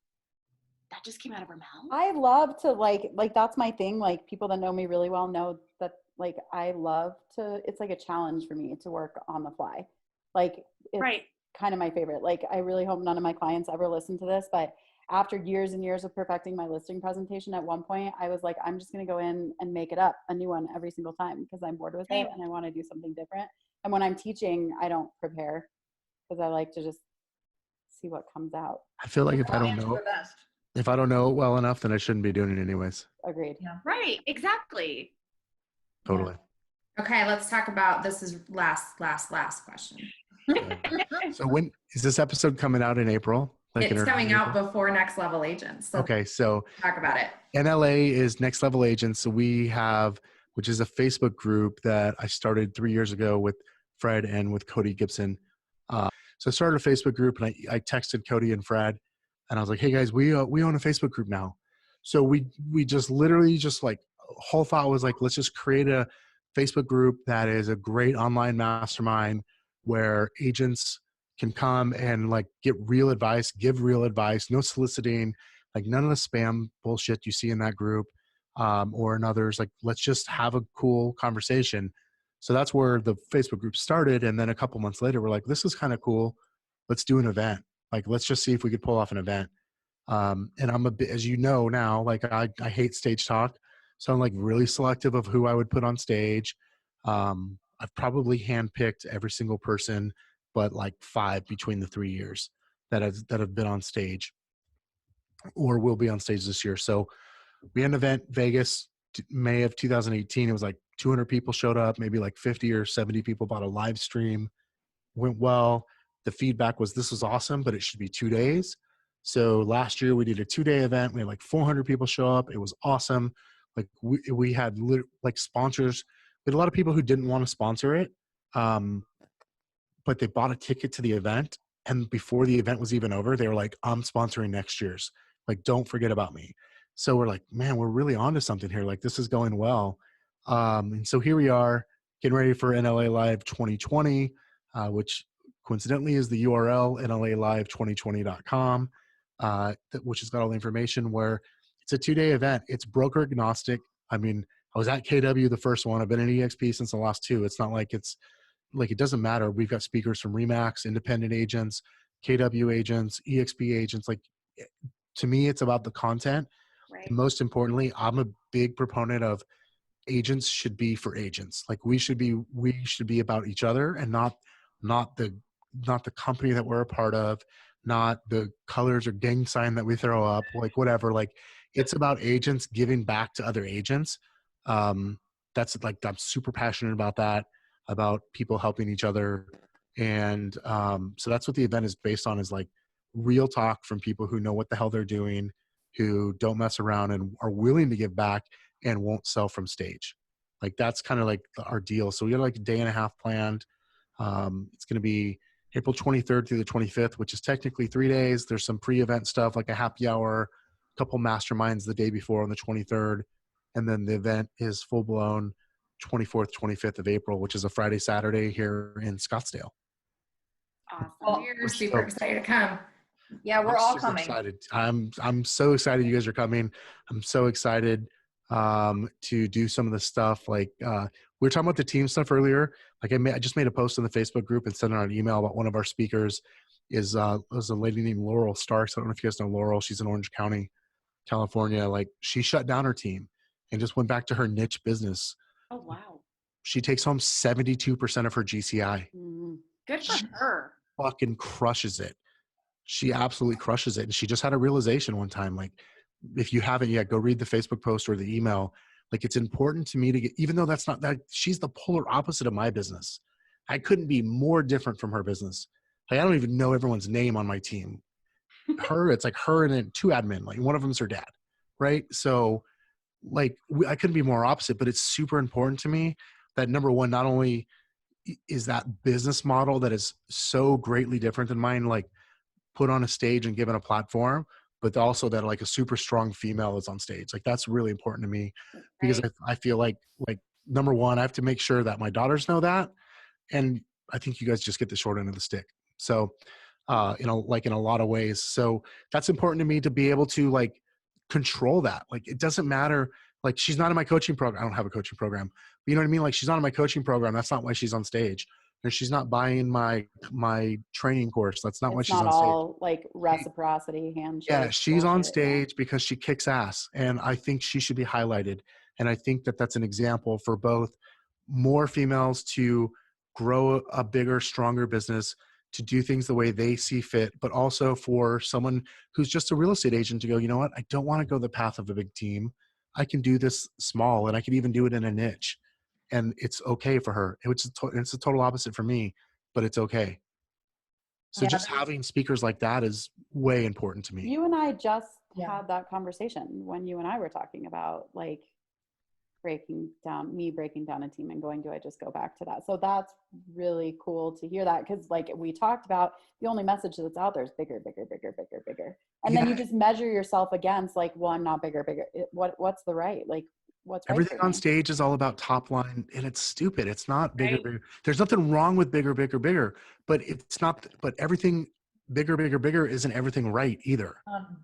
that just came out of her mouth. I love to like that's my thing. Like, people that know me really well know that, like, I love to, it's like a challenge for me to work on the fly. Like, it's Right. kind of my favorite. Like, I really hope none of my clients ever listen to this, but after years and years of perfecting my listing presentation, at one point I was like, I'm just going to go in and make it up, a new one every single time, because I'm bored with it and I want to do something different. And when I'm teaching, I don't prepare because I like to just see what comes out. I feel like if I don't know it well enough, then I shouldn't be doing it anyways. Agreed. Yeah. Right. Exactly. Totally. Okay, let's talk about, this is last question. So when is this episode coming out? In April? Like, It's coming out April? before Next Level Agents. So Okay, so talk about it. NLA is Next Level Agents. So we have, which is a Facebook group that I started 3 years ago with Fred and with Cody Gibson. So I started a Facebook group, and I texted Cody and Fred, and I was like, hey guys, we own a Facebook group now. So we just literally just like, whole thought was like, let's just create a Facebook group that is a great online mastermind where agents can come and like get real advice, give real advice, no soliciting, like none of the spam bullshit you see in that group or in others. Like, let's just have a cool conversation. So that's where the Facebook group started. And then a couple months later, we're like, this is kind of cool. Let's do an event. Like, let's just see if we could pull off an event. And I'm a bit, as you know now, like I hate stage talk. So I'm like really selective of who I would put on stage. I've probably handpicked every single person, but like 5 between the 3 years that have been on stage or will be on stage this year. So we had an event, Vegas, May of 2018. It was like 200 people showed up, maybe like 50 or 70 people bought a live stream. Went well. The feedback was, this was awesome, but it should be 2 days. So last year we did a 2-day event. We had like 400 people show up. It was awesome. Like we had like sponsors. We had a lot of people who didn't want to sponsor it, but they bought a ticket to the event. And before the event was even over, they were like, I'm sponsoring next year's. Like, don't forget about me. So we're like, man, we're really onto something here. Like, this is going well. And so here we are getting ready for NLA Live 2020, which coincidentally is the URL nlalive2020.com, which has got all the information, where it's a 2-day event. It's broker agnostic. I mean, I was at KW the first one. I've been in EXP since the last 2. It's not like it's like, it doesn't matter. We've got speakers from REMAX, independent agents, KW agents, EXP agents. Like, to me, it's about the content. Right. And most importantly, I'm a big proponent of agents should be for agents. Like, we should be about each other, and not the company that we're a part of, not the colors or gang sign that we throw up, like whatever. Like, it's about agents giving back to other agents. That's like, I'm super passionate about that, about people helping each other. And so that's what the event is based on, is like real talk from people who know what the hell they're doing, who don't mess around and are willing to give back and won't sell from stage. Like, that's kind of like our deal. So we got like a day and a half planned. It's going to be April 23rd through the 25th, which is technically 3 days. There's some pre-event stuff like a happy hour, a couple masterminds the day before on the 23rd. And then the event is full blown 24th, 25th of April, which is a Friday, Saturday here in Scottsdale. Awesome. Well, we're super excited to come. Yeah, we're I'm all super coming. excited. I'm so excited you guys are coming. I'm so excited to do some of the stuff. Like, we were talking about the team stuff earlier. Like, I just made a post in the Facebook group and sent out an email about one of our speakers was a lady named Laurel Starks. I don't know if you guys know Laurel. She's in Orange County, California. Like, she shut down her team and just went back to her niche business. Oh, wow. She takes home 72% of her GCI. Good for her. Fucking crushes it. She absolutely crushes it. And she just had a realization one time. Like, if you haven't yet, go read the Facebook post or the email. Like, it's important to me to get, even though that's not that, she's the polar opposite of my business. I couldn't be more different from her business. Like, I don't even know everyone's name on my team. It's like her and then 2 admin. Like, one of them's her dad. Right. So, like, I couldn't be more opposite, but it's super important to me that, number one, not only is that business model that is so greatly different than mine, like, put on a stage and given a platform, but also that, like, a super strong female is on stage. Like, that's really important to me, because Right. I feel like, number one, I have to make sure that my daughters know that. And I think you guys just get the short end of the stick. So, in a lot of ways. So that's important to me, to be able to, like, control that. Like, it doesn't matter. Like, she's not in my coaching program. I don't have a coaching program, but you know what I mean? Like, she's not in my coaching program. That's not why she's on stage. And she's not buying my training course. That's not why It's she's not on stage. all like reciprocity, handshake. Yeah, she's on bullshit, yeah. stage because she kicks ass, and I think she should be highlighted. And I think that that's an example for both more females to grow a bigger, stronger business, to do things the way they see fit, but also for someone who's just a real estate agent to go, you know what? I don't want to go the path of a big team. I can do this small, and I can even do it in a niche, and it's okay for her. It's a total opposite for me, but it's okay. So Yeah, just having speakers like that is way important to me. You and I just Yeah. had that conversation when you and I were talking about, like, breaking down a team and going, do I just go back to that? So that's really cool to hear that, because, like, we talked about, the only message that's out there is bigger, bigger, bigger, bigger, bigger. And then you just measure yourself against, like, well, I'm not bigger, bigger. What's the right? Like, what's right Everything for on me? stage is all about top line, and it's stupid. It's not bigger, Right. bigger. There's nothing wrong with bigger, bigger, bigger, but it's not, but everything bigger, bigger, bigger isn't everything right either.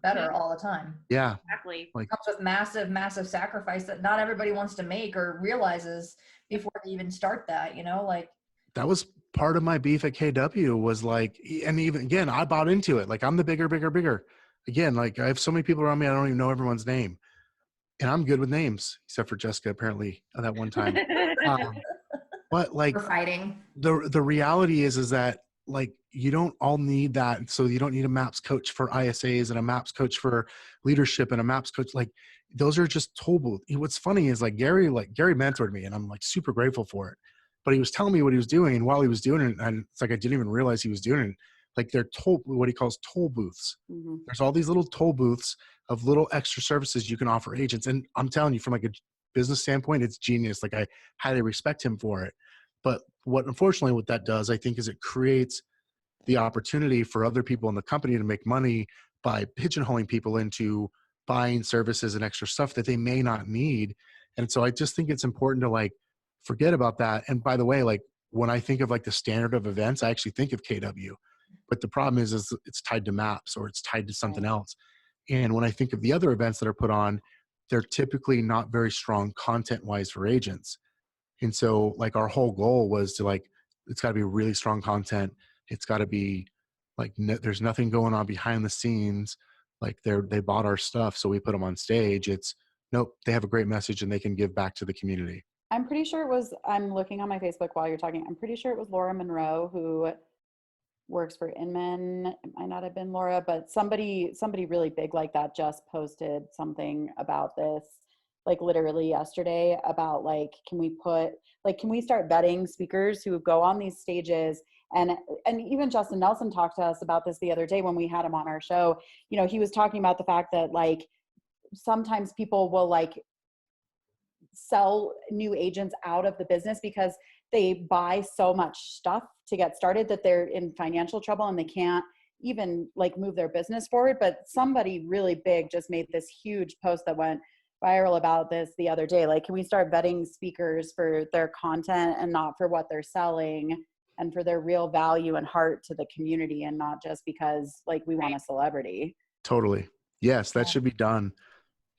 Better all the time. Yeah. Exactly. Like, Comes with massive, massive sacrifice that not everybody wants to make or realizes before they even start that, like. that was part of my beef at KW, was like, and even again, I bought into it. Like, I'm the bigger, bigger, bigger. Again, like, I have so many people around me, I don't even know everyone's name. And I'm good with names, except for Jessica, apparently, at that one time. But, like, We're fighting. the reality is that, like, you don't all need that. So you don't need a MAPS coach for ISAs and a MAPS coach for leadership and a MAPS coach. Like, those are just toll booth. What's funny is, like, Gary mentored me, and I'm, like, super grateful for it. But he was telling me what he was doing, and while he was doing it, and it's like, I didn't even realize he was doing it. Like, they're what he calls toll booths. Mhm. There's all these little toll booths of little extra services you can offer agents. And I'm telling you, from, like, a business standpoint, it's genius. Like, I highly respect him for it. But unfortunately, what that does, I think, is it creates the opportunity for other people in the company to make money by pigeonholing people into buying services and extra stuff that they may not need. And so I just think it's important to, like, forget about that. And by the way, like, when I think of, like, the standard of events, I actually think of KW. But the problem is it's tied to MAPS, or it's tied to something else. And when I think of the other events that are put on, they're typically not very strong content-wise for agents. And so, like, our whole goal was to, like, it's got to be really strong content. It's got to be like there's nothing going on behind the scenes. Like they bought our stuff, so we put them on stage. It's nope, they have a great message and they can give back to the community. I'm pretty sure it was, I'm looking on my Facebook while you're talking. I'm pretty sure it was Laura Monroe who works for Inman. It might not have been Laura, but somebody really big like that just posted something about this, like literally yesterday, about like, can we start vetting speakers who go on these stages? And even Justin Nelson talked to us about this the other day when we had him on our show. You know, he was talking about the fact that like sometimes people will like sell new agents out of the business because they buy so much stuff to get started that they're in financial trouble and they can't even like move their business forward. But somebody really big just made this huge post that went viral about this the other day. Like, can we start vetting speakers for their content and not for what they're selling, and for their real value and heart to the community, and not just because like we want a celebrity? Totally. Yes, that should be done.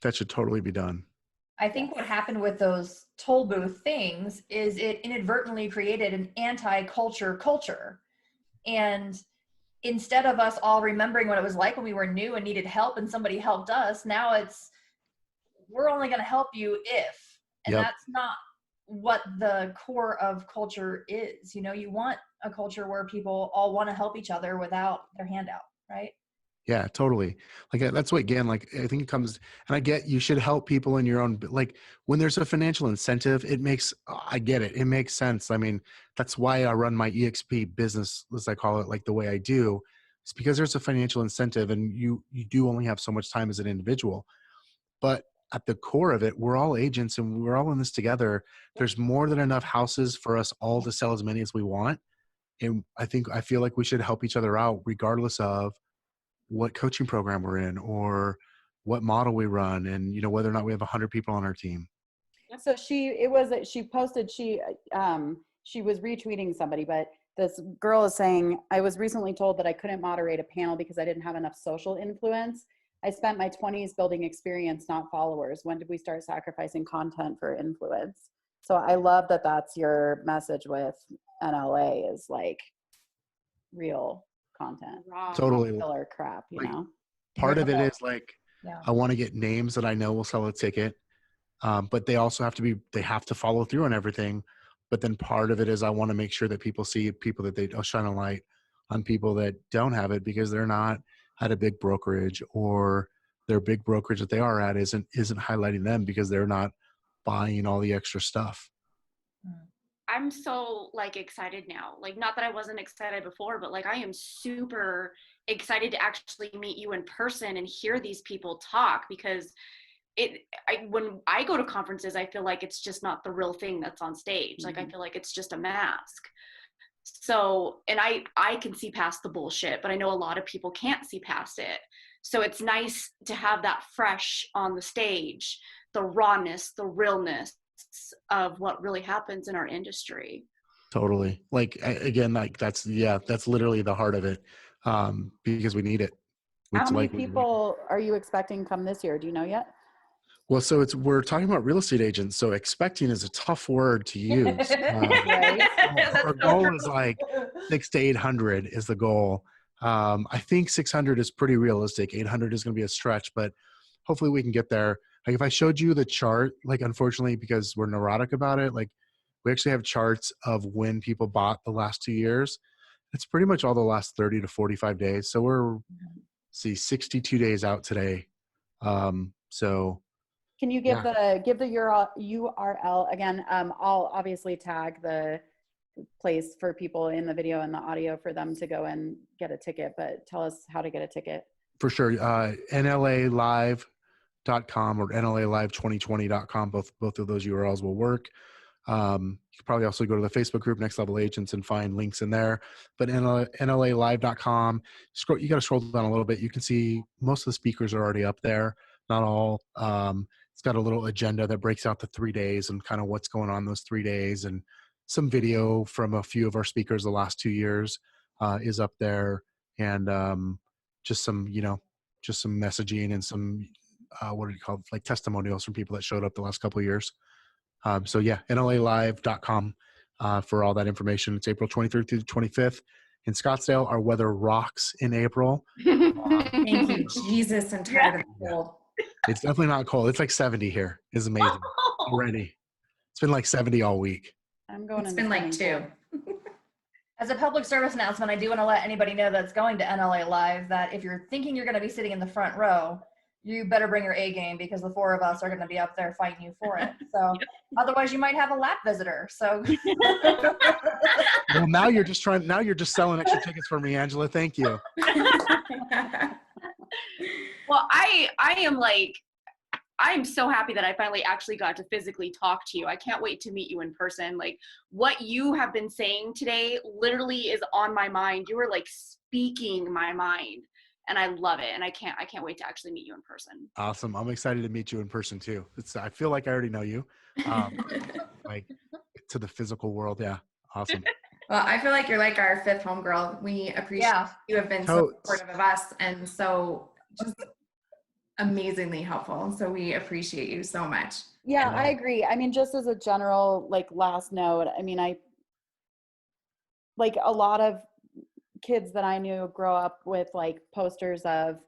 That should totally be done. I think what happened with those toll booth things is it inadvertently created an anti-culture culture. And instead of us all remembering what it was like when we were new and needed help and somebody helped us, now it's, we're only going to help you if. And that's not what the core of culture is. You know, you want a culture where people all want to help each other without their hand out, right? Yeah, totally. Like that's what, again, like I think it comes, and I get you should help people in your own, like when there's a financial incentive, it makes, I get it. It makes sense. I mean, that's why I run my EXP business, as I call it, like the way I do. It's because there's a financial incentive and you do only have so much time as an individual. But at the core of it, we're all agents and we're all in this together. There's more than enough houses for us all to sell as many as we want. And I feel like we should help each other out regardless of what coaching program we're in or what model we run, and you know, whether or not we have 100 people on our team. So she posted, she was retweeting somebody, but this girl is saying, I was recently told that I couldn't moderate a panel because I didn't have enough social influence. I spent my 20s building experience, not followers. When did we start sacrificing content for influence? So I love that that's your message with NLA, is like real content. Totally. Killer crap, you know? Part of it is like, Yeah. I want to get names that I know will sell a ticket. But they also have to follow through on everything. But then part of it is I want to make sure that people see people that they'll shine a light on people that don't have it because they're not at a big brokerage, or their big brokerage that they are at isn't highlighting them because they're not buying all the extra stuff. I'm so like excited now. Like, not that I wasn't excited before, but like I am super excited to actually meet you in person and hear these people talk, because when I go to conferences, I feel like it's just not the real thing that's on stage. Like, I feel like it's just a mask. So, and I can see past the bullshit, but I know a lot of people can't see past it. So it's nice to have that fresh on the stage, the rawness, the realness of what really happens in our industry. Totally. Like, again, like that's literally the heart of it. Because we need it. How many people are you expecting come this year? Do you know yet? Well, so we're talking about real estate agents. So expecting is a tough word to use. Our goal is like 600 to 800 is the goal. I think 600 is pretty realistic. 800 is going to be a stretch, but hopefully we can get there. Like if I showed you the chart, like unfortunately, because we're neurotic about it, like we actually have charts of when people bought the last 2 years. It's pretty much all the last 30 to 45 days. So we're 62 days out today. So can you give the URL again? I'll obviously tag the place for people in the video and the audio for them to go and get a ticket, but tell us how to get a ticket. For sure. NLAlive.com or NLAlive2020.com. Both of those URLs will work. You can probably also go to the Facebook group Next Level Agents and find links in there. But NLAlive.com, you got to scroll down a little bit. You can see most of the speakers are already up there. Not all. It's got a little agenda that breaks out the 3 days and kind of what's going on those 3 days, and some video from a few of our speakers the last 2 years is up there, and just some messaging and some what do you call it? Like testimonials from people that showed up the last couple of years. So yeah, NLAlive.com for all that information. It's April 23rd through the 25th. In Scottsdale, our weather rocks in April. Thank you, Jesus. I'm tired of the cold. It's definitely not cold. It's like 70 here. It's amazing already. It's been like 70 all week. I'm going It's in the been like swimming 2. pool. As a public service announcement, I do want to let anybody know that's going to NLA Live that if you're thinking you're going to be sitting in the front row, you better bring your A game because the 4 of us are going to be up there fighting you for it. So otherwise you might have a lap visitor. So Well, now you're just selling extra tickets for me, Angela. Thank you. Well, I'm so happy that I finally actually got to physically talk to you. I can't wait to meet you in person. Like what you have been saying today literally is on my mind. You were like speaking my mind and I love it. And I can't wait to actually meet you in person. Awesome. I'm excited to meet you in person too. I feel like I already know you. Like to the physical world. Yeah. Awesome. Well, I feel like you're like our 5th homegirl. We appreciate you have been so supportive of us and so just amazingly helpful. So we appreciate you so much. Yeah, I agree. I mean, just as a general, like, last note, I mean, like a lot of kids that I knew grow up with like posters of,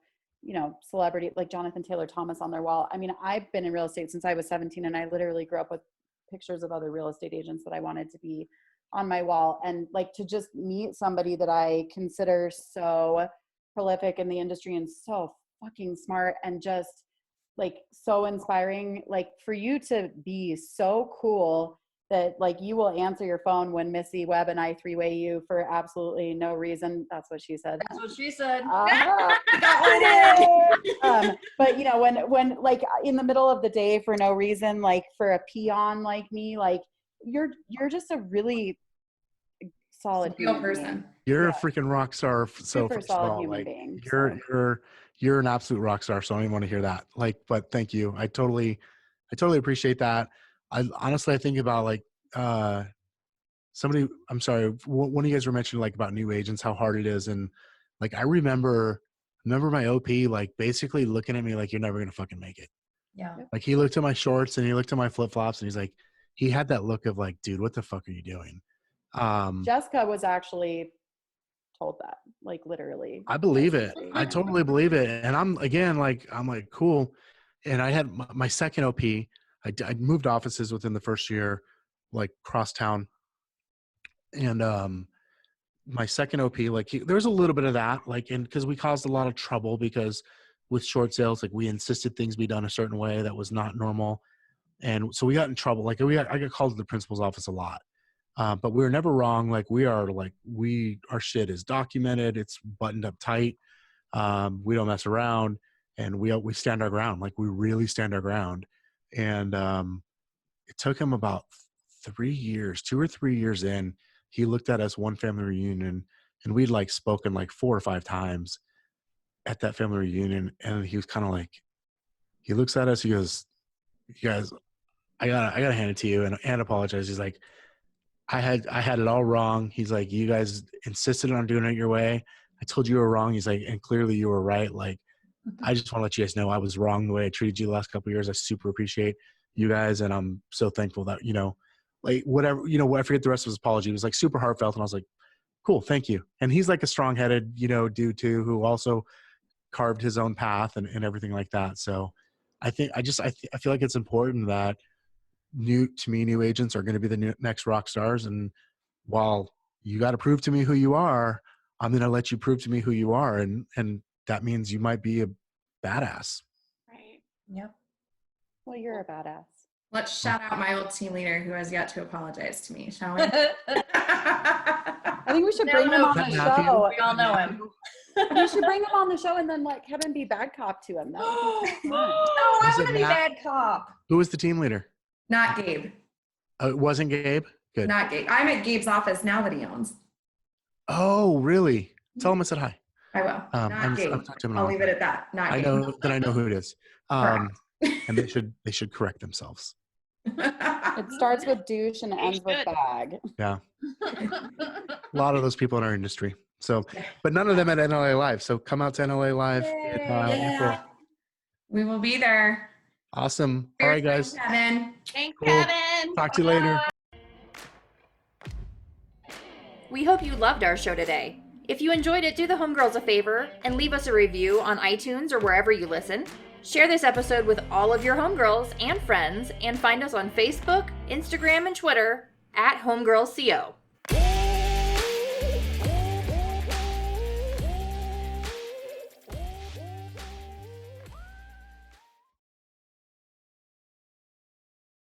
you know, celebrity, like Jonathan Taylor Thomas on their wall. I mean, I've been in real estate since I was 17 and I literally grew up with pictures of other real estate agents that I wanted to be on my wall. And like to just meet somebody that I consider so prolific in the industry and so fucking smart and just like so inspiring, like for you to be so cool that like you will answer your phone when Missy Webb and I 3-way you for absolutely no reason. That's what she said. that's what she said. But you know, when like in the middle of the day for no reason, like for a peon like me, like you're just a really solid Real human person. being. You're a freaking rock star. So Super first of solid all, human like being, you're an absolute rock star. So I don't even want to hear that. Like, but thank you. I totally appreciate that. I think about like I'm sorry, one of you guys were mentioning like about new agents, how hard it is, and like I remember my OP like basically looking at me like you're never gonna fucking make it. Yeah. Like he looked at my shorts and he looked at my flip flops and he's like, he had that look of like, dude, what the fuck are you doing? Jessica was actually told that, like literally. I believe it. Yeah. I totally believe it. And I'm like, cool. And I had my second OP. I moved offices within the first year, like cross town. And my second OP, like there was a little bit of that, like, and because we caused a lot of trouble because with short sales, like we insisted things be done a certain way that was not normal. And so we got in trouble. Like I got called to the principal's office a lot. But we were never wrong. Like our shit is documented. It's buttoned up tight. We don't mess around and we stand our ground. Like we really stand our ground. And it took him about 3 years, 2 or 3 years in, he looked at us one family reunion and we'd like spoken like 4 or 5 times at that family reunion. And he was kind of like, he looks at us, he goes, you guys, I gotta hand it to you and apologize. He's like, I had it all wrong. He's like, you guys insisted on doing it your way. I told you were wrong. He's like, and clearly you were right. Like, I just want to let you guys know I was wrong the way I treated you the last couple of years. I super appreciate you guys. And I'm so thankful that, you know, like whatever, you know, I forget the rest of his apology. It was like super heartfelt. And I was like, cool, thank you. And he's like a strong-headed, you know, dude too, who also carved his own path and everything like that. So I think I feel like it's important that new agents are going to be the next rock stars. And while you got to prove to me who you are, I'm going to let you prove to me who you are. And that means you might be a badass. Right. Yep. Well, you're a badass. Let's shout out my old team leader who has yet to apologize to me, shall we? I think we should No, bring him no, on the Is that Matthew? show. We all know him. We should bring him on the show and then let Kevin be bad cop to him. That would be so fun. No, I Was it want to be Matt? bad cop. Who was the team leader? Not Gabe. It wasn't Gabe? Good. Not Gabe. I'm at Gabe's office now that he owns. Oh, really? Tell him I said hi. I will. Not Gabe. I've talked to him in I'll a leave while. it at that. Not I Gabe. know that I know who it is. Correct. And they should correct themselves. It starts with douche and ends with should. bag. Yeah. A lot of those people in our industry. So, but none of them at NLA Live. So come out to NLA Live in April. Yeah. We will be there. Awesome. All right, guys. Kevin. Thanks, Cool. Kevin. Talk to you later. We hope you loved our show today. If you enjoyed it, do the homegirls a favor and leave us a review on iTunes or wherever you listen. Share this episode with all of your homegirls and friends, and find us on Facebook, Instagram, and Twitter at HomegirlsCO.